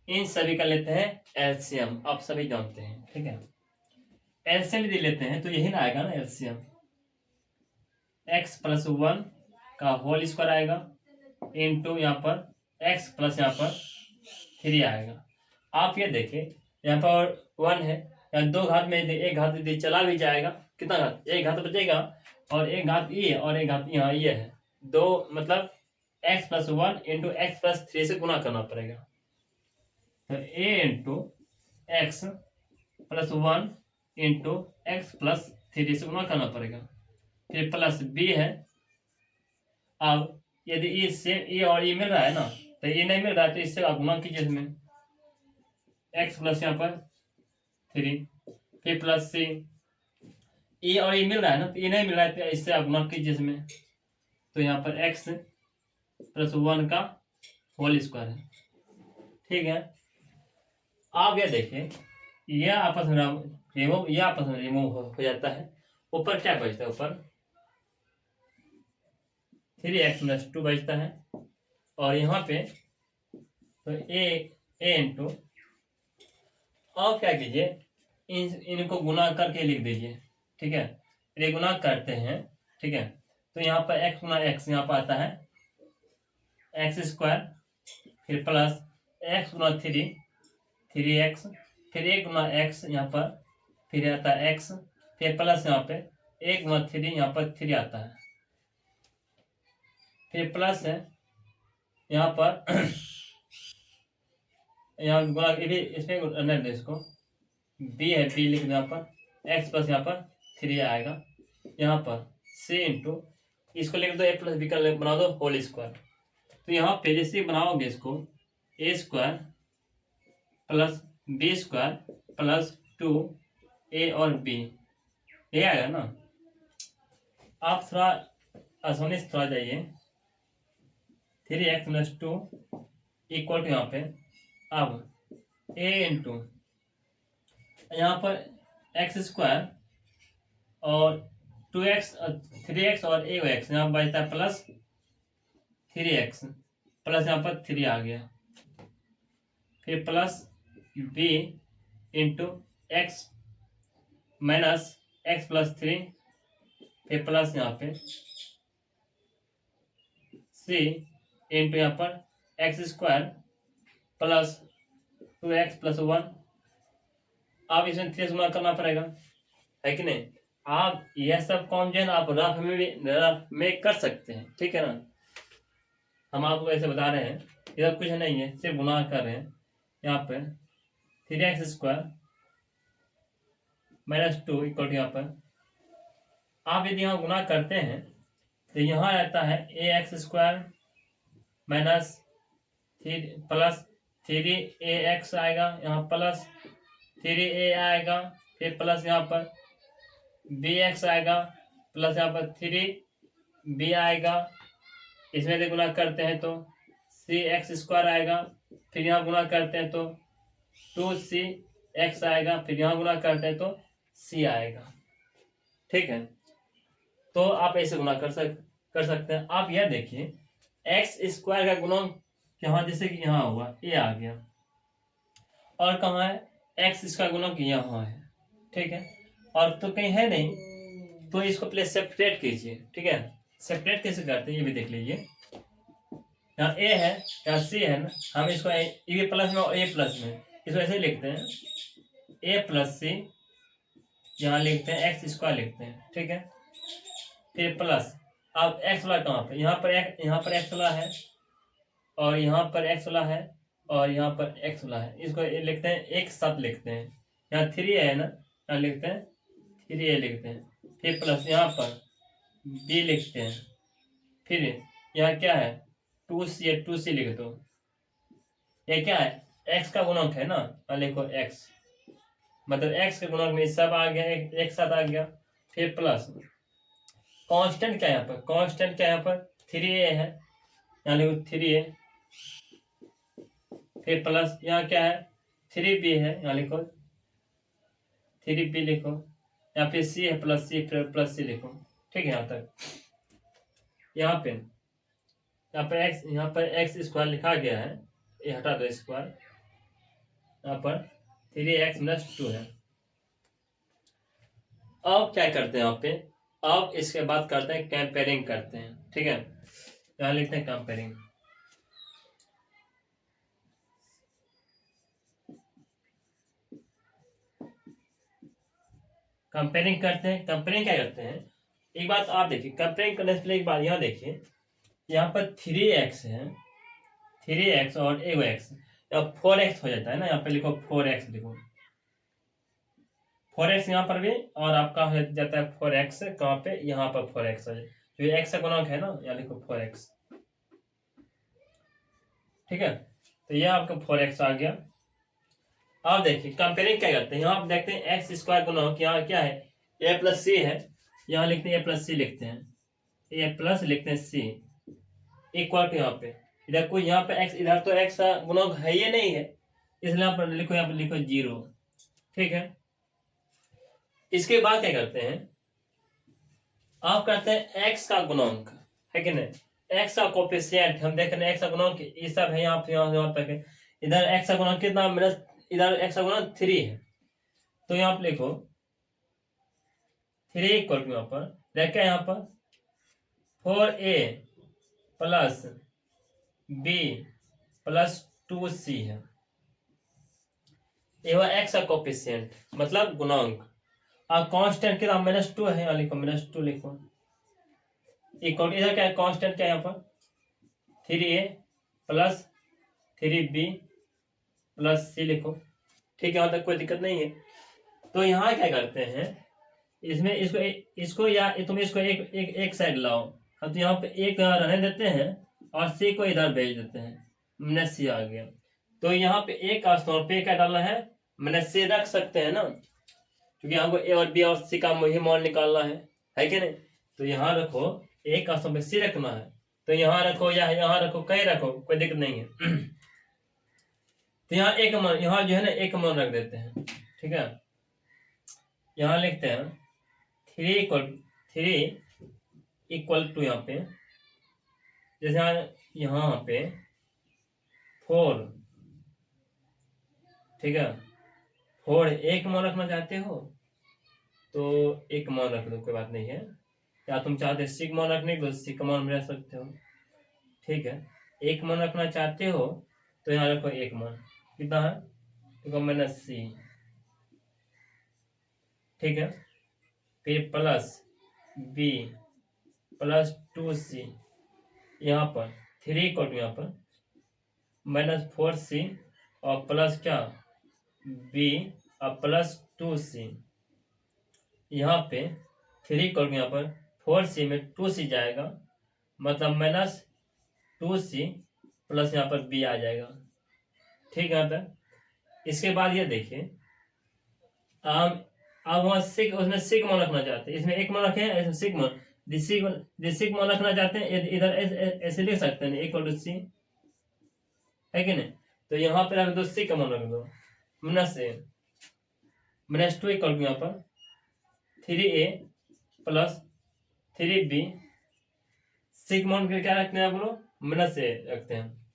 इन सभी का लेते हैं एलसीएम। आप सभी जानते हैं, ठीक है, एलसीएम यदि लेते हैं तो यही ना आएगा ना एलसीएम, x प्लस 1 का होल स्क्वायर आएगा इंटू यहाँ पर x प्लस यहाँ पर 3 आएगा। आप ये देखिए यहाँ पर 1 है, यहाँ 2 घात में एक घात यदि चला भी जाएगा, कितना घात, एक घात बचेगा, और एक घात ये और एक घात यहाँ ये है, 2 मतलब x plus 1 into x plus 3 से गुना करना पड़ेगा। तो a into x plus 1 into x plus 3 से गुना करना पड़ेगा, फिर प्लस b है। अब यदि ये और ये मिल रहा है ना, तो ये नहीं मिल रहा है तो इससे आप गुना कीजिए, इसमें x प्लस यहाँ पर 3, फिर प्लस c, ये और ये मिल रहा है ना, तो ये नहीं मिल रहा है तो इससे आप गुना कीजिए इसमें, तो यहाँ पर x प्लस 1 का होल स्क्वायर है। ठीक है, आप यह देखिए यह आपस में रिमूव हो जाता है। ऊपर क्या बचता है, ऊपर 3x माइनस 2 बचता है, और यहाँ पे तो a इंटू, और क्या कीजिए इनको गुना करके लिख दीजिए। ठीक है, ये गुना करते हैं। ठीक है, तो यहाँ पर x गुना x यहाँ पर आता है एक्स स्क्वायर, फिर प्लस x गुना 3x, फिर 1 गुना x यहाँ पर, फिर आता है x, फिर प्लस यहाँ पे 1 गुना 3 यहाँ पर 3 आता है, फिर प्लस है यहाँ पर यहाँ गुना इसमें नहीं दे, इसको b है, b लिख दो यहाँ पर, x प्लस यहाँ पर 3 आएगा, यहाँ पर c इंटू इसको लिख दो a प्लस b का बना दो होल स्क्वायर। तो यहाँ पे जैसे बनाओगे इसको a square plus b square plus 2 ए और बी, ये आएगा ना। आप थोड़ा आसानी से थोड़ा जाइए, 3x प्लस 2 इक्वल टू यहाँ पे अब ए इंटू यहाँ पर एक्स स्क्वायर और 2x 3x और ए एक्स, यहाँ बचता है प्लस 3x प्लस यहाँ पर 3 आ गया, फिर plus b into x minus x plus 3, फिर प्लस यहाँ पे सी इंटू यहाँ पर x square plus 2x plus 1। आप इसमें 3 से गुणा करना पड़ेगा, है कि नहीं। आप यह सब काम जो है ना आप रफ में कर सकते हैं, ठीक है ना। हम आपको ऐसे बता रहे हैं, इधर कुछ नहीं है, सिर्फ गुणा कर रहे हैं। यहाँ पे 3x square minus 2 equal to यहाँ पर आप यदि यहाँ गुणा करते हैं तो यहाँ रहता है a x square minus plus 3ax आएगा, यहाँ प्लस 3a आएगा, फिर प्लस यहाँ पर bx आएगा, प्लस यहाँ पर 3b आएगा। इसमें यदि गुणा करते हैं तो cx स्क्वायर आएगा, फिर यहाँ गुणा करते हैं तो 2cx आएगा, फिर यहाँ गुणा करते हैं तो c आएगा, ठीक है। तो आप ऐसे गुणा कर सकते हैं। आप यह देखिए एक्स स्क्वायर का गुणन यहाँ जैसे कि यहाँ हुआ ये आ गया, और कहाँ है एक्स इसका गुणन यहाँ है, ठीक है। और तो कहीं है नहीं, तो इसको पहले सेपरेट कीजिए, ठीक है। सेपरेट कैसे करते हैं ये भी देख लीजिए। यहाँ ए है, यहाँ सी है ना, हम इसको ए प्लस में और ए प्लस में इसको ऐसे लिखते हैं, ए प्लस सी, यहाँ लिखते हैं एक्स स्क्वायर लिखते हैं, ठीक है। फिर प्लस अब एक्स वाला कहाँ पे, यहाँ पर एक्स वाला है, और यहाँ पर एक्स वाला है, और यहाँ पर एक्स वाला है, इसको लिखते हैं एक साथ लिखते हैं। यहाँ 3 है ना, यहाँ लिखते हैं 3a लिखते हैं, फिर प्लस यहाँ पर b लिखते हैं, फिर यहाँ क्या है 2c लिख दो। ये क्या है x का गुणक है ना, यहाँ लिखो x, मतलब x के गुणक में सब आ गया, एक साथ आ गया। फिर प्लस कांस्टेंट क्या है यहाँ पर, कांस्टेंट क्या है यहाँ पर 3a है, यहाँ लिखो 3a, फिर प्लस यहाँ क्या है 3b है, यहाँ लिखो 3b लिखो, यहाँ पे c है प्लस c, फिर प्लस c लिखो, ठीक है। यहाँ तक यहाँ पर एक्स स्क्वायर लिखा गया है, ये हटा दो स्क्वायर, यहाँ पर 3x प्लस 2 है। अब क्या करते हैं यहाँ पे, अब इसके बाद करते हैं कंपेयरिंग करते हैं, ठीक है। यहाँ लिखते हैं कंपेयरिंग, कंपेयरिंग करते हैं। कंपेयरिंग क्या करते हैं, एक बात आप देखिए, कंपेयरिंग करने से पहले एक बात यहाँ देखिए, यहाँ पर 3x है, 3x और एक x, अब 4x हो जाता है ना, यहाँ पे लिखो 4x लिखो, 4x यहाँ पर भी, और आपका हो जाता है 4x कहाँ पे, यहाँ पर 4x है, जो ये x का गुणक है ना, यहाँ लिखो 4x, ठीक है। तो ये आपका 4x आ गया। अब देखिए कंपेयरिंग क्या करते हैं, यहाँ आप देखते हैं एक्स स्क्वायर गुणक, यहाँ क्या है a प्लस सी है, यहाँ लिखते हैं a प्लस सी लिखते हैं, a प्लस लिखते हैं सी इक्वल टू यहाँ पे इधर कोई, यहाँ पे x, इधर तो x का गुणक है ये नहीं है, इसलिए यहाँ पर लिखो 0, ठीक है। इसके बाद क्या करते हैं, आप करते हैं x का गुणक, है कि नहीं, x का कोफिशिएंट हम देख रहे हैं, x का गुणक ये सब है यहाँ तक है, इधर x का गुणक कितना मेरा, इधर x का गुणक 3 है, तो यहाँ पे लिखो 3 इक्वल टू यहाँ पर क्या यहाँ पर 4a plus b plus 2c है, ये हुआ x का कोफिशिएंट मतलब गुणांक। और कांस्टेंट कितना -2 है, यहाँ लिखो -2 लिखो, इक्वल इधर क्या है कांस्टेंट क्या है यहाँ पर 3a plus 3b plus c लिखो, ठीक है। वहां तक कोई दिक्कत नहीं है। तो यहाँ क्या करते हैं, इसमें इसको या तुम इसको एक साइड लाओ, तो यहाँ पे एक रहने देते हैं और c को इधर भेज देते हैं, -c आ गया। तो यहाँ पे एक का स्थान पे क्या डालना है माइनस सी रख सकते हैं ना, क्योंकि हमको ए और बी और सी का वही मान निकालना है कि नहीं। तो यहाँ रखो, ए का स्थान पे सी रखना है, तो यहाँ रखो या यहाँ रखो, कहीं रखो, कोई दिक्कत नहीं है। तो यहाँ एक मान, यहाँ जो है ना एक मान रख देते हैं, ठीक है। यहाँ लिखते हैं 3 = यहाँ पे, जैसे यहाँ पे 4, ठीक है। 4 एक मान रखना चाहते हो तो एक मान रख दो, कोई बात नहीं है। या तुम चाहते सिक मान रखने को, सिक मान में रख सकते हो, ठीक है। एक मान रखना चाहते हो तो यहाँ रखो एक मान, कितना है, तो माइनस सी, ठीक है। फिर प्लस बी प्लस 2c, यहाँ पर 3 यहाँ पर -4c और प्लस क्या बी और प्लस 2c, यहाँ पे 3 यहाँ पर 4c में 2c जाएगा, मतलब -2c प्लस यहाँ पर b आ जाएगा, ठीक है। तक इसके बाद ये देखिए, अब वहाँ सिक, उसमें सिक मान रखना चाहते हैं, इसमें एक मान रखे हैं, इसमें सिक मान, सिक मान रखना चाहते हैं, इधर ऐसे लिख सकते हैं =c, है कि नहीं। तो यहाँ पे रख दो सिक मान रख दो, -2 यहाँ पर 3a प्लस 3b, सिक मान के क्या रखते हैं बोलो, -a रखते हैं,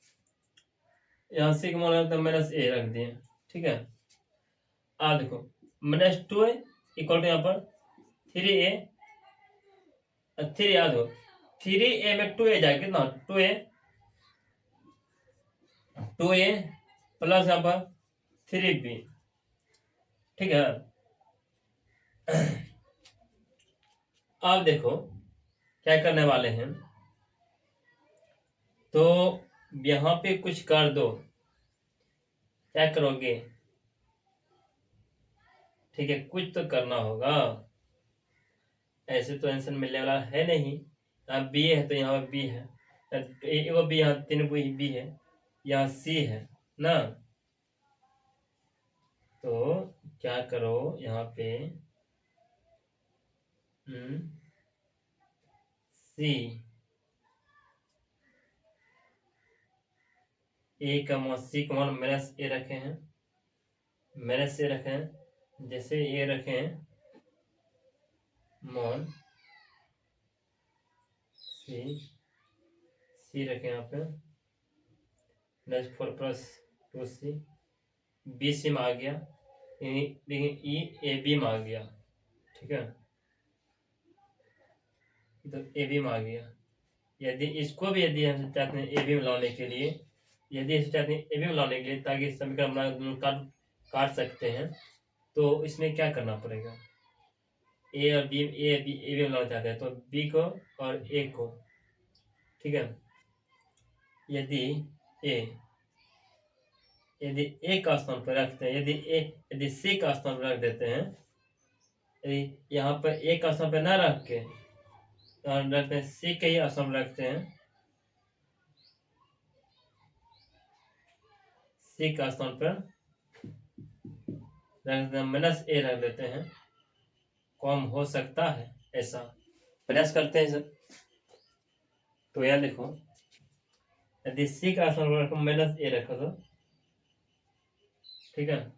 यहाँ सिक मान रखते हैं -a रख दिए, ठीक है। देखो -2 यहाँ पर 3a 3 याद हो, 3a में 2a जाए कितना, 2a प्लस यहाँ पर 3b, ठीक है। अब देखो क्या करने वाले हैं, तो यहाँ पे कुछ कर दो, क्या करोगे, ठीक है, कुछ तो करना होगा, ऐसे तो आंसर मिलने वाला है नहीं। यहाँ बी है तो यहाँ बी है, वो बी, यहाँ 3 बी है, यहाँ सी है ना। तो क्या करो यहाँ पे सी, ए का मान, सी का मान -a रखे हैं, -a रखे हैं, जैसे ए रखे हैं मान सी रखे यहाँ पे -4 प्लस 2c, बी सी में आ गया, लेकिन ई ए बी में आ गया, ठीक है। तो ए बी में आ गया, यदि इसको भी यदि हम चाहते हैं ए बी में लाने के लिए, यदि इसे चाहते हैं ए बी में लाने के लिए, ताकि समीकरण दोनों काट सकते हैं, तो इसमें क्या करना पड़ेगा, ए और बी, ए बी में लाना चाहते हैं तो बी को और ए को, ठीक है। यदि ए का स्थान पर रखते हैं, यदि सी का स्थान पर रख देते हैं, यदि यहाँ पर ए का स्थान पर ना रख के रखते हैं, सी के ही स्थान रखते हैं, सी का स्थान पर रख देते हैं, -a रख देते हैं, कम हो सकता है ऐसा, प्रयास करते हैं सर। तो यह देखो, यदि सी का स्थान पर रखो -a रखो तो, ठीक है।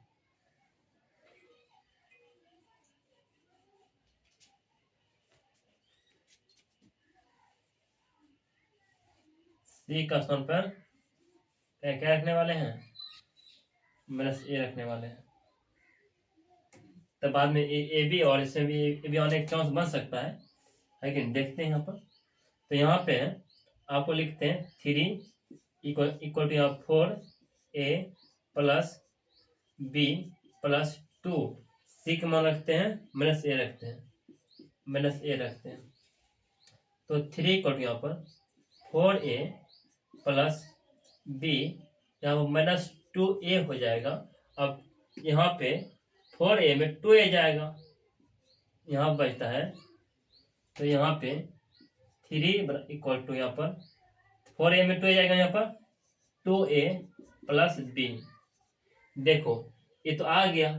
सी का स्थान पर क्या क्या रखने वाले हैं, -a रखने वाले हैं। तब बाद में ए बी, और इसमें भी ए बी आने का चांस बन सकता है, लेकिन देखते हैं यहाँ पर। तो यहाँ पे आपको लिखते हैं 3 equal to 4a plus b plus 2, C का मान रखते हैं -a रखते हैं, -a रखते हैं। तो 3 इक्वल टू यहाँ पर 4a प्लस b, यहाँ पर -2a हो जाएगा। अब यहाँ पे 4a में 2a जाएगा, यहाँ बचता है, तो यहाँ पे 3 इक्वल टू यहाँ पर 4a में 2a जाएगा, यहाँ पर 2a प्लस b। देखो ये तो आ गया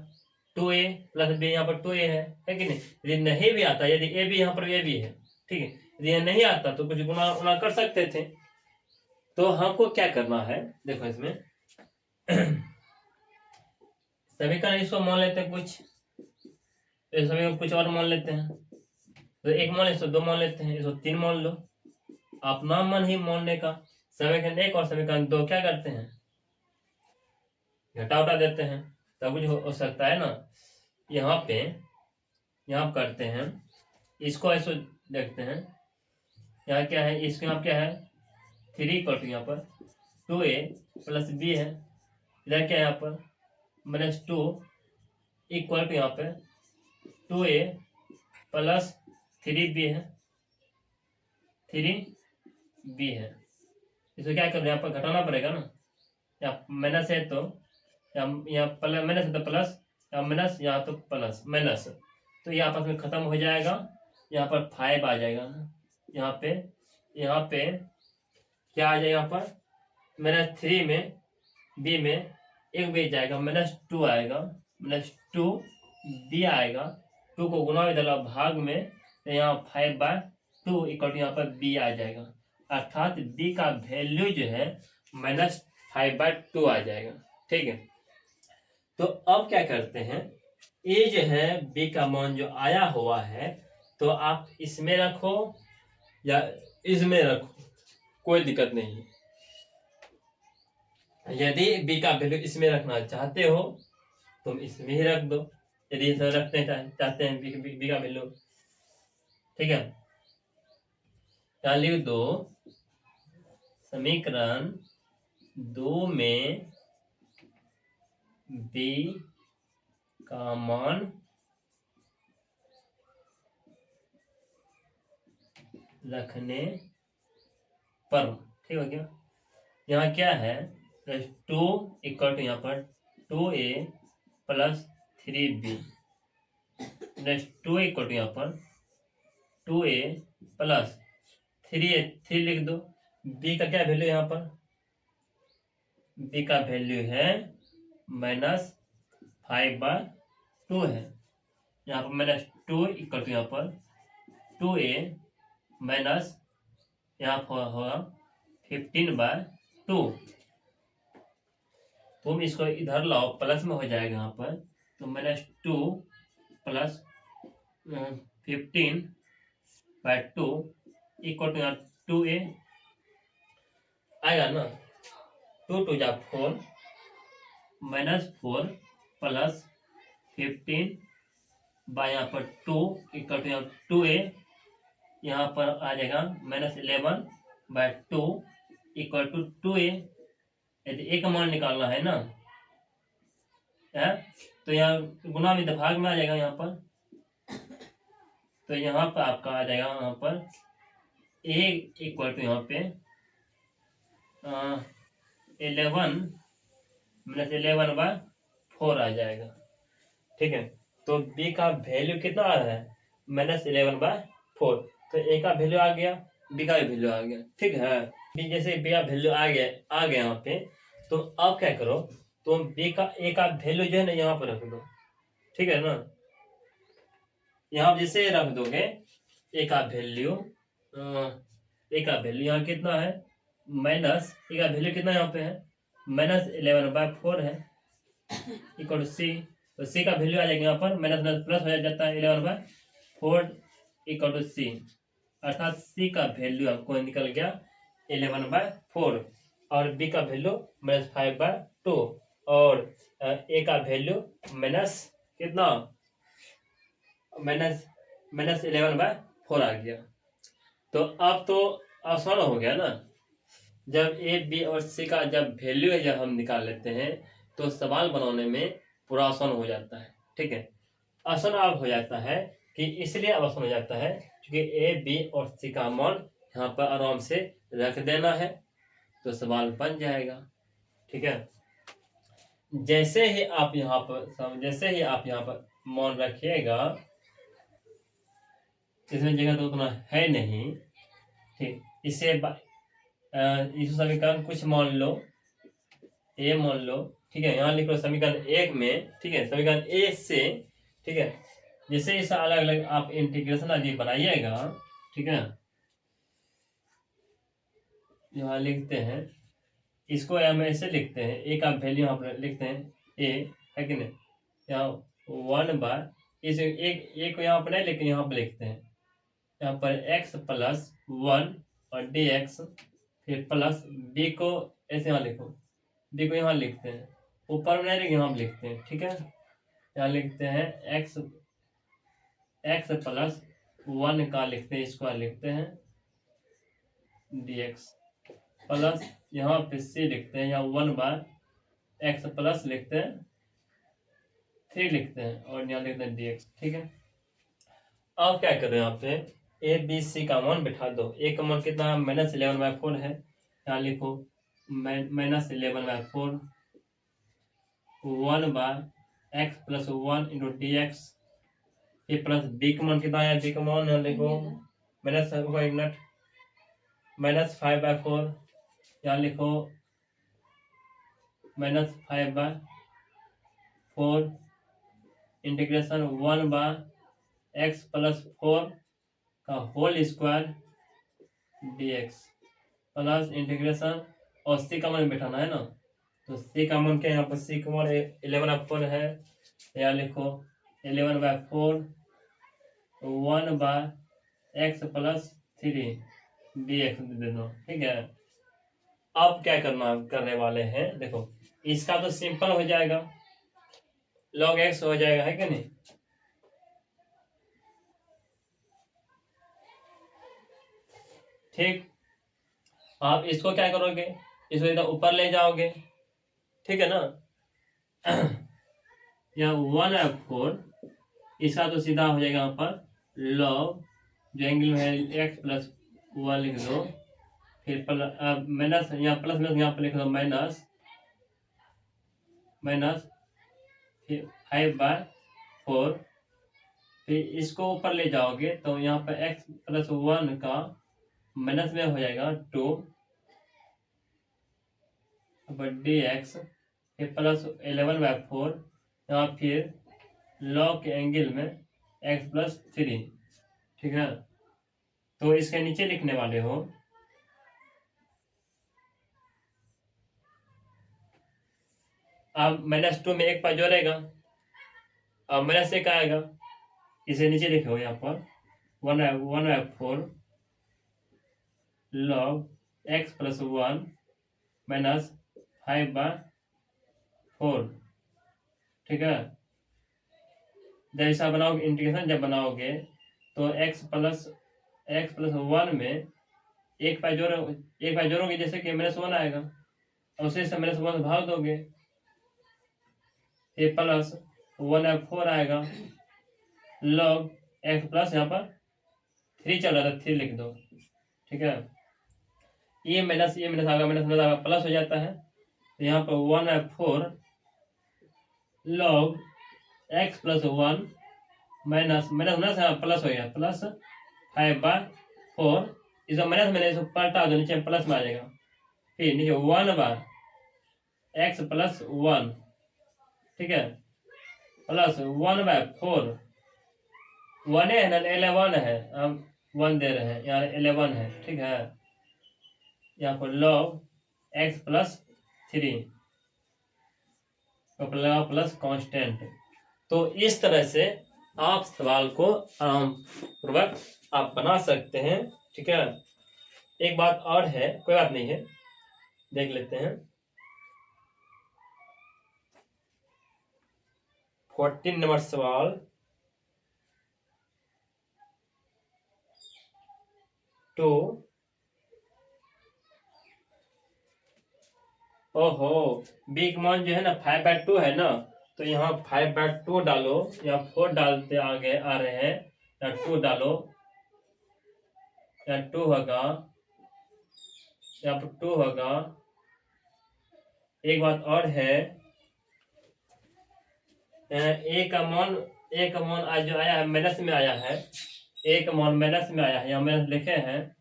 2a प्लस बी, यहाँ पर 2a है कि नहीं। यदि नहीं भी आता, यदि ए भी यहाँ पर ए भी है, ठीक है, यदि ये नहीं आता तो कुछ गुना उना कर सकते थे। तो हमको क्या करना है, देखो इसमें समीकरण इसको मान लेते हैं कुछ, इस समीकरण कुछ और मान लेते हैं, तो एक मान इसको दो मान लेते हैं, इसको तीन मान लो। अपना मन ही मानने का। समीकरण एक और समीकरण दो क्या करते हैं, घटा उठा देते हैं, तब कुछ हो सकता है ना। यहाँ पे यहाँ करते हैं, इसको ऐसे देखते हैं, यहाँ क्या है, इसके यहाँ क्या है 3 इक्वल टू यहाँ पर 2a प्लस बी है, इधर क्या है यहाँ पर -2 इक्वल टू यहाँ पे 2a प्लस 3b है, 3b है। इसको क्या करना है, यहाँ पर घटाना पड़ेगा ना, या माइनस है तो यहाँ प्लस, माइनस है तो प्लस, या माइनस यहाँ तो प्लस माइनस, तो ये आपस में खत्म हो जाएगा। यहाँ पर 5 आ जाएगा ना, यहाँ पे क्या आ जाएगा, यहाँ पर -3 में बी में एक बेच जाएगा, -2 आएगा, -2b आएगा, 2 को गुना में डाला भाग में, तो यहाँ 5/2 इक्वल टू यहाँ पर b आ जाएगा, अर्थात b का वैल्यू जो है -5/2 आ जाएगा। ठीक है, तो अब क्या करते हैं, ये जो है b का मान जो आया हुआ है, तो आप इसमें रखो या इसमें रखो, कोई दिक्कत नहीं है। यदि b का वैल्यू इसमें रखना चाहते हो तुम इसमें ही रख दो, यदि इसे रखते चाहते हैं b का वैल्यू, ठीक है। क्या लिख दो, समीकरण 2 में b का मान रखने पर, ठीक है क्या, यहाँ क्या है 2 इक्वल टू यहाँ पर 2a plus 3b, 2 equal to यहाँ पर 2a प्लस 3 लिख दो। b का क्या वैल्यू यहाँ पर, b का वैल्यू है -5/2 है, यहाँ पर -2 इक्वल टू यहाँ पर 2a माइनस यहाँ पर होगा 15/2। तुम इसको इधर लाओ, प्लस में हो जाएगा यहाँ पर, तो -2 प्लस 15/2 इक्वल टू यहाँ 2a आएगा ना, 2 2 जा 4 -4 प्लस 15 बाय यहाँ पर 2 इक्वल टू यहाँ 2a, यहाँ पर आ जाएगा -11/2 इक्वल टू 2a। यदि एक मान निकालना है ना है, तो यहाँ गुना में भाग में आ जाएगा यहाँ पर, तो यहाँ पर आपका आ जाएगा यहाँ पर a इक्वल टू यहाँ पे 11/4 आ जाएगा। ठीक है, तो b का वैल्यू कितना आ रहा है -11/4, तो a का वैल्यू आ गया, b का भी वैल्यू आ गया। ठीक है, b जैसे b का वैल्यू आ गया यहाँ पे, तो अब क्या करो, तुम b का a का वैल्यू जो है ना यहाँ पर रख दो, ठीक है ना। यहाँ जैसे रख दोगे a का वैल्यू, यहाँ कितना है माइनस, a का वैल्यू कितना यहाँ पे है -11/4 है इक्वल टू c, तो c का वैल्यू आ जाएगा यहाँ पर माइनस प्लस हो जाता है 11/4 इक्वल टू c, अर्थात c का वैल्यू आपको निकल गया 11/4 और b का वैल्यू -5/2 और a का वैल्यू माइनस कितना -11/4 आ गया। तो अब तो आसान हो गया ना, जब a b और c का जब वैल्यू है जब हम निकाल लेते हैं तो सवाल बनाने में पूरा आसान हो जाता है। ठीक है, आसान अब हो जाता है कि इसलिए आसान हो जाता है क्योंकि a b और c का मान यहाँ पर आराम से रख देना है तो सवाल बन जाएगा। ठीक है, जैसे ही आप यहाँ पर मान रखिएगा, इसमें जगह तो उतना है नहीं, ठीक, इस समीकरण कुछ मान लो a मान लो, ठीक है, यहाँ लिख लो समीकरण 1 में, ठीक है, समीकरण 1 से, ठीक है, जैसे इस अलग अलग आप इंटीग्रेशन आदि बनाइएगा, ठीक है, यहाँ लिखते हैं, इसको हम ऐसे लिखते हैं, ए का वैल्यू यहाँ पर लिखते हैं, ए है कि नहीं, यहाँ 1 बार इस एक को यहाँ पर नहीं, लेकिन यहाँ पर लिखते हैं, यहाँ पर x+1 और dx, फिर प्लस b को ऐसे यहाँ लिखो, b को यहाँ लिखते हैं, ऊपर में नहीं लिखे, यहाँ पर लिखते हैं, ठीक है, यहाँ लिखते हैं x+1 का लिखते हैं, इसको लिखते हैं dx, प्लस यहाँ पे c लिखते हैं, यहाँ 1/x प्लस लिखते हैं 3 लिखते हैं, और यहाँ लिखते हैं dx, ठीक है। अब क्या करें, यहाँ पे ए बी सी का मान बिठा दो। ए का मान कितना है, -11/4 है, यहाँ लिखो -11/4 1/x+1 इंटू dx, ये प्लस बी का मान कितना है, बी का मान यहाँ लिखो -5/4, यहाँ लिखो -5/4 इंटीग्रेशन 1/x+4 का whole square dx, plus integration, और सी का मान बैठाना है ना, तो सी का मान क्या है, यहाँ पर सी का मान 11/4 है, यहाँ लिखो 11/4 1/x+3 dx दे दो, ठीक है। अब क्या करने वाले हैं, देखो इसका तो सिंपल हो जाएगा, log x हो जाएगा, है कि नहीं, ठीक। आप इसको क्या करोगे, इसको इधर ऊपर ले जाओगे, ठीक है ना, यहाँ 1/4, इसका तो सीधा हो जाएगा यहाँ पर log, जो एंगल में है x+1 लिख दो, फिर माइनस, यहाँ प्लस में यहाँ पर लिख दो माइनस फिर 5/4, फिर इसको ऊपर ले जाओगे तो यहाँ पर x+1 का माइनस में हो जाएगा 2 dx, फिर प्लस 11/4, यहाँ फिर log के एंगल में x+3, ठीक है। तो इसके नीचे लिखने वाले हो, अब -2 में एक पास जोड़ेगा, अब -1 आएगा, इसे नीचे लिखो यहाँ पर 1/4 log x+1 -5/4, ठीक है। जैसा बनाओगे इंटीग्रेशन, जब बनाओगे तो x+1 में एक पाई जोड़ोगे, जैसे कि -1 आएगा, और उसी से -1 भाग दोगे, ये प्लस 1/4 आएगा, log x प्लस यहाँ पर 3 चल रहा था, 3 लिख दो, ठीक है। ये माइनस आएगा, आएगा, प्लस हो जाता है, तो यहाँ पर 1/4 log x+1 माइनस प्लस हो गया, प्लस 5/4, इस माइनस में इसको पलटा दो, नीचे प्लस में आ जाएगा, फिर नीचे 1/x+1, ठीक है, प्लस 1/4, 1 है ना, 11 है, हम 1 दे रहे हैं, यहाँ 11 है, ठीक है, यहाँ पर log x+3 प्लस कांस्टेंट। तो इस तरह से आप सवाल को आराम पूर्वक आप बना सकते हैं, ठीक है। एक बात और है, कोई बात नहीं है, देख लेते हैं। 14 नंबर सवाल, टू, ओहो, बी का मान जो है ना 5/2 है ना, तो यहाँ 5/2 डालो, यहाँ 4 डालते आगे आ रहे हैं, यहाँ 2 डालो, यहाँ 2 होगा, यहाँ पर 2 होगा। एक बात और है, ए का मान आज जो आया है माइनस में आया है, ए का मान माइनस में आया है, यहाँ माइनस लिखे हैं,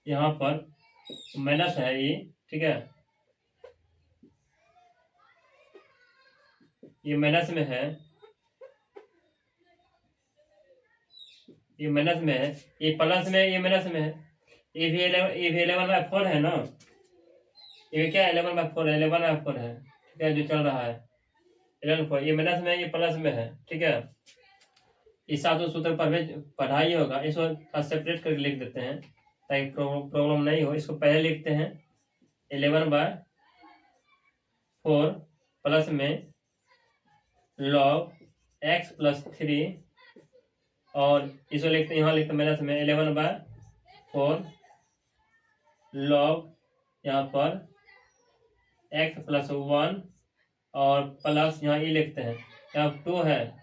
यहाँ पर माइनस है ये, ठीक है। ये माइनस में है, ये माइनस में है, ये प्लस में, ये माइनस में है, ये भी 11/4 है ना, ये क्या 11/4 है, 11/4 है, ठीक है, जो चल रहा है 11/4, ये माइनस में है, ये प्लस में है, ठीक है। इस सातों सूत्र पढ़ा ही होगा, इसको सेपरेट करके लिख देते हैं ताकि प्रॉब्लम नहीं हो। इसको पहले लिखते हैं 11/4 प्लस में log x + 3, और इसको लिखते हैं, यहाँ लिखते हैं माइनस में 11/4 log यहाँ पर x + 1, और प्लस यहाँ ये लिखते हैं, यहाँ 2 है,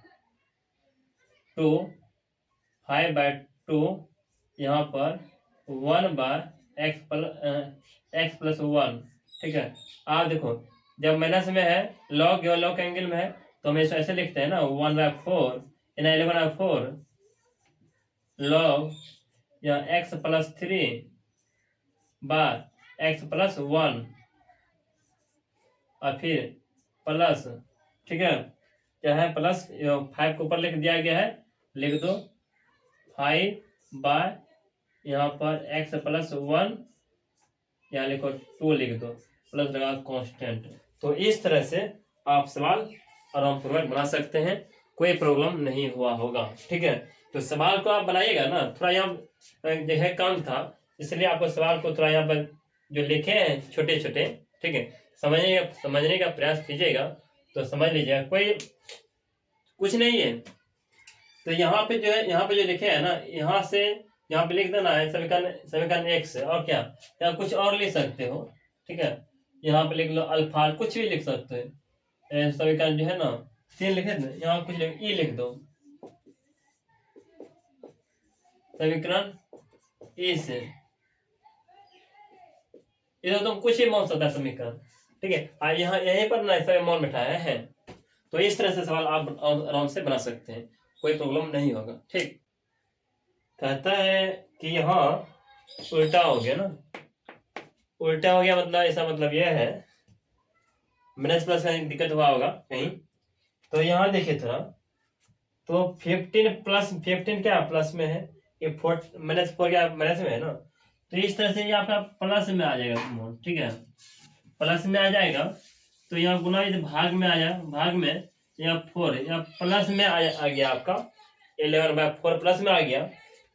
2 5/2 यहाँ पर 1/x + 1, ठीक है। आप देखो जब माइनस में है, लॉग का एंगल में है, तो हम इसको ऐसे लिखते हैं ना 1/4 यानी 11/4 log या x + 3/x + 1, और फिर प्लस, ठीक है, क्या है प्लस 5 को ऊपर लिख दिया गया है, लिख दो 5 यहाँ पर x + 1, यहाँ लिखो 2 लिख दो, प्लस लगा कांस्टेंट। तो इस तरह से आप सवाल आरामपूर्वक बना सकते हैं, कोई प्रॉब्लम नहीं हुआ होगा, ठीक है। तो सवाल को आप बनाइएगा ना, थोड़ा यहाँ जो है काम था, इसलिए आपको सवाल को थोड़ा यहाँ पर जो लिखे हैं छोटे छोटे, ठीक है, समझने का प्रयास कीजिएगा तो समझ लीजिएगा, कोई कुछ नहीं है। तो यहाँ पे जो है, यहाँ पे जो लिखे है ना, यहाँ से यहाँ पे लिख देना है समीकरण x, और क्या यहाँ कुछ और लिख सकते हो, ठीक है, यहाँ पे लिख लो अल्फा, कुछ भी लिख सकते हैं। समीकरण जो है ना 3 लिखे थे, यहाँ कुछ ई लिख दो, समीकरण ई से इधर तुम कुछ ही मान सकता है समीकरण, ठीक है। यहाँ यहीं पर ना ऐसा मान बैठाया है, तो इस तरह से सवाल आप आराम से बना सकते हैं, कोई प्रॉब्लम नहीं होगा, ठीक। कहता है कि यहाँ उल्टा हो गया ना, उल्टा हो गया मतलब ऐसा मतलब यह है माइनस प्लस का दिक्कत हुआ होगा कहीं। तो यहाँ देखिए थोड़ा, तो 15 क्या प्लस में है, ये -4 क्या माइनस में है ना, तो इस तरह से ये आपका प्लस में आ जाएगा, ठीक है, प्लस में आ जाएगा। तो यहाँ गुना यदि भाग में आ जाए, भाग में यहाँ 4 यहाँ प्लस में आ गया आपका 11/4 प्लस में आ गया।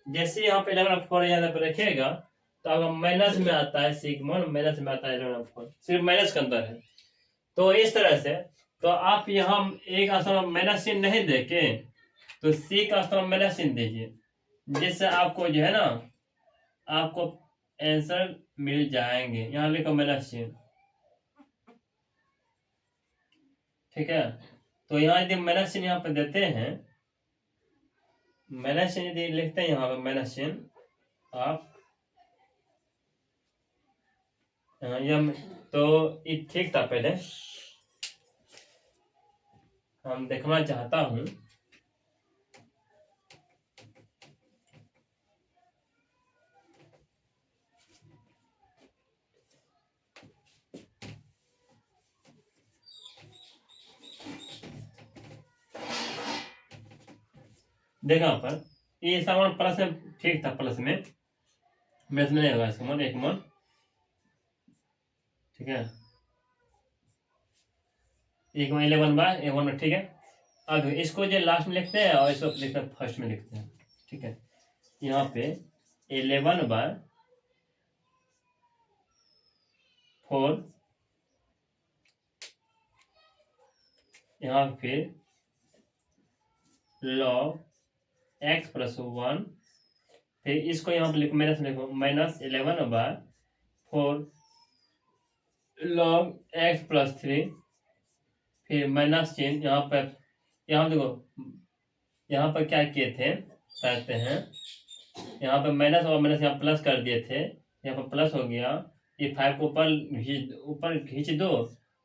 जैसे यहाँ पे 11/4 यहाँ पे रखिएगा तो आपका माइनस में आता है, सिग्मा माइनस में आता है 11/4, सिर्फ माइनस का अंतर है। तो इस तरह से तो आप यहाँ एक स्थान माइनस चिन्ह नहीं देके तो सी का स्थान माइनस चिन्ह दीजिए, जिससे आपको जो है ना आपको आंसर मिल जाएंगे। यहाँ लिखो माइनस चिन्ह, ठीक है। तो यहाँ यदि माइनस चिन्ह यहाँ पे देते हैं, माइनस चिन्ह यदि लिखते हैं यहाँ पे माइनस चिन्ह आप तो ये ठीक था। पहले हम देखना चाहता हूं, देखा पर ये सामान प्लस में ठीक था, प्लस में माइनस में नहीं होगा इसका मान, एक मान, ठीक है, एक मान 11/1 ठीक है। अब इसको जो लास्ट में लिखते हैं और इसको लिखते हैं फर्स्ट में लिखते हैं, ठीक है। यहाँ पे 11/4 यहाँ फिर log x + 1, फिर इसको यहाँ पे लिखो माइनस में, लिखो -11/4 log x + 3, फिर माइनस चिन्ह यहाँ पर, यहाँ देखो यहाँ पर क्या किए थे, कहते हैं यहाँ पे माइनस और माइनस यहाँ प्लस कर दिए थे, यहाँ पर प्लस हो गया, ये 5 को ऊपर खींच दो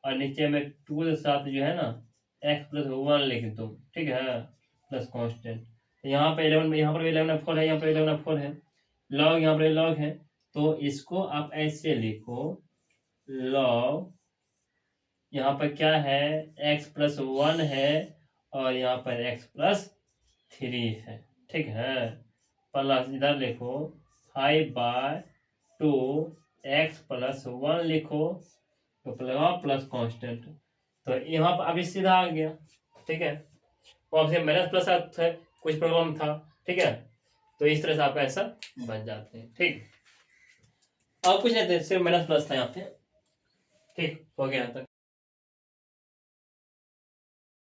और नीचे में 2 के साथ जो है ना x + 1 लिख दो, ठीक है, प्लस कांस्टेंट। यहाँ पे 11, यहाँ पर 11/4 है, यहाँ पर 11/4 है, लॉग यहाँ पर लॉग है, तो इसको आप ऐसे लिखो log यहाँ पर क्या है, x+1 है और यहाँ पर x+3 है, ठीक है। प्लस इधर लिखो 5/2 x+1 लिखो तो प्लस कांस्टेंट, तो यहाँ पर अभी सीधा आ गया, ठीक है। वो आपसे माइनस प्लस था, कुछ प्रॉब्लम था, ठीक है। तो इस तरह से आपका आंसर बन जाते हैं, ठीक। और कुछ नहीं थे, सिर्फ माइनस प्लस था यहाँ पे, ठीक हो गया यहाँ तक।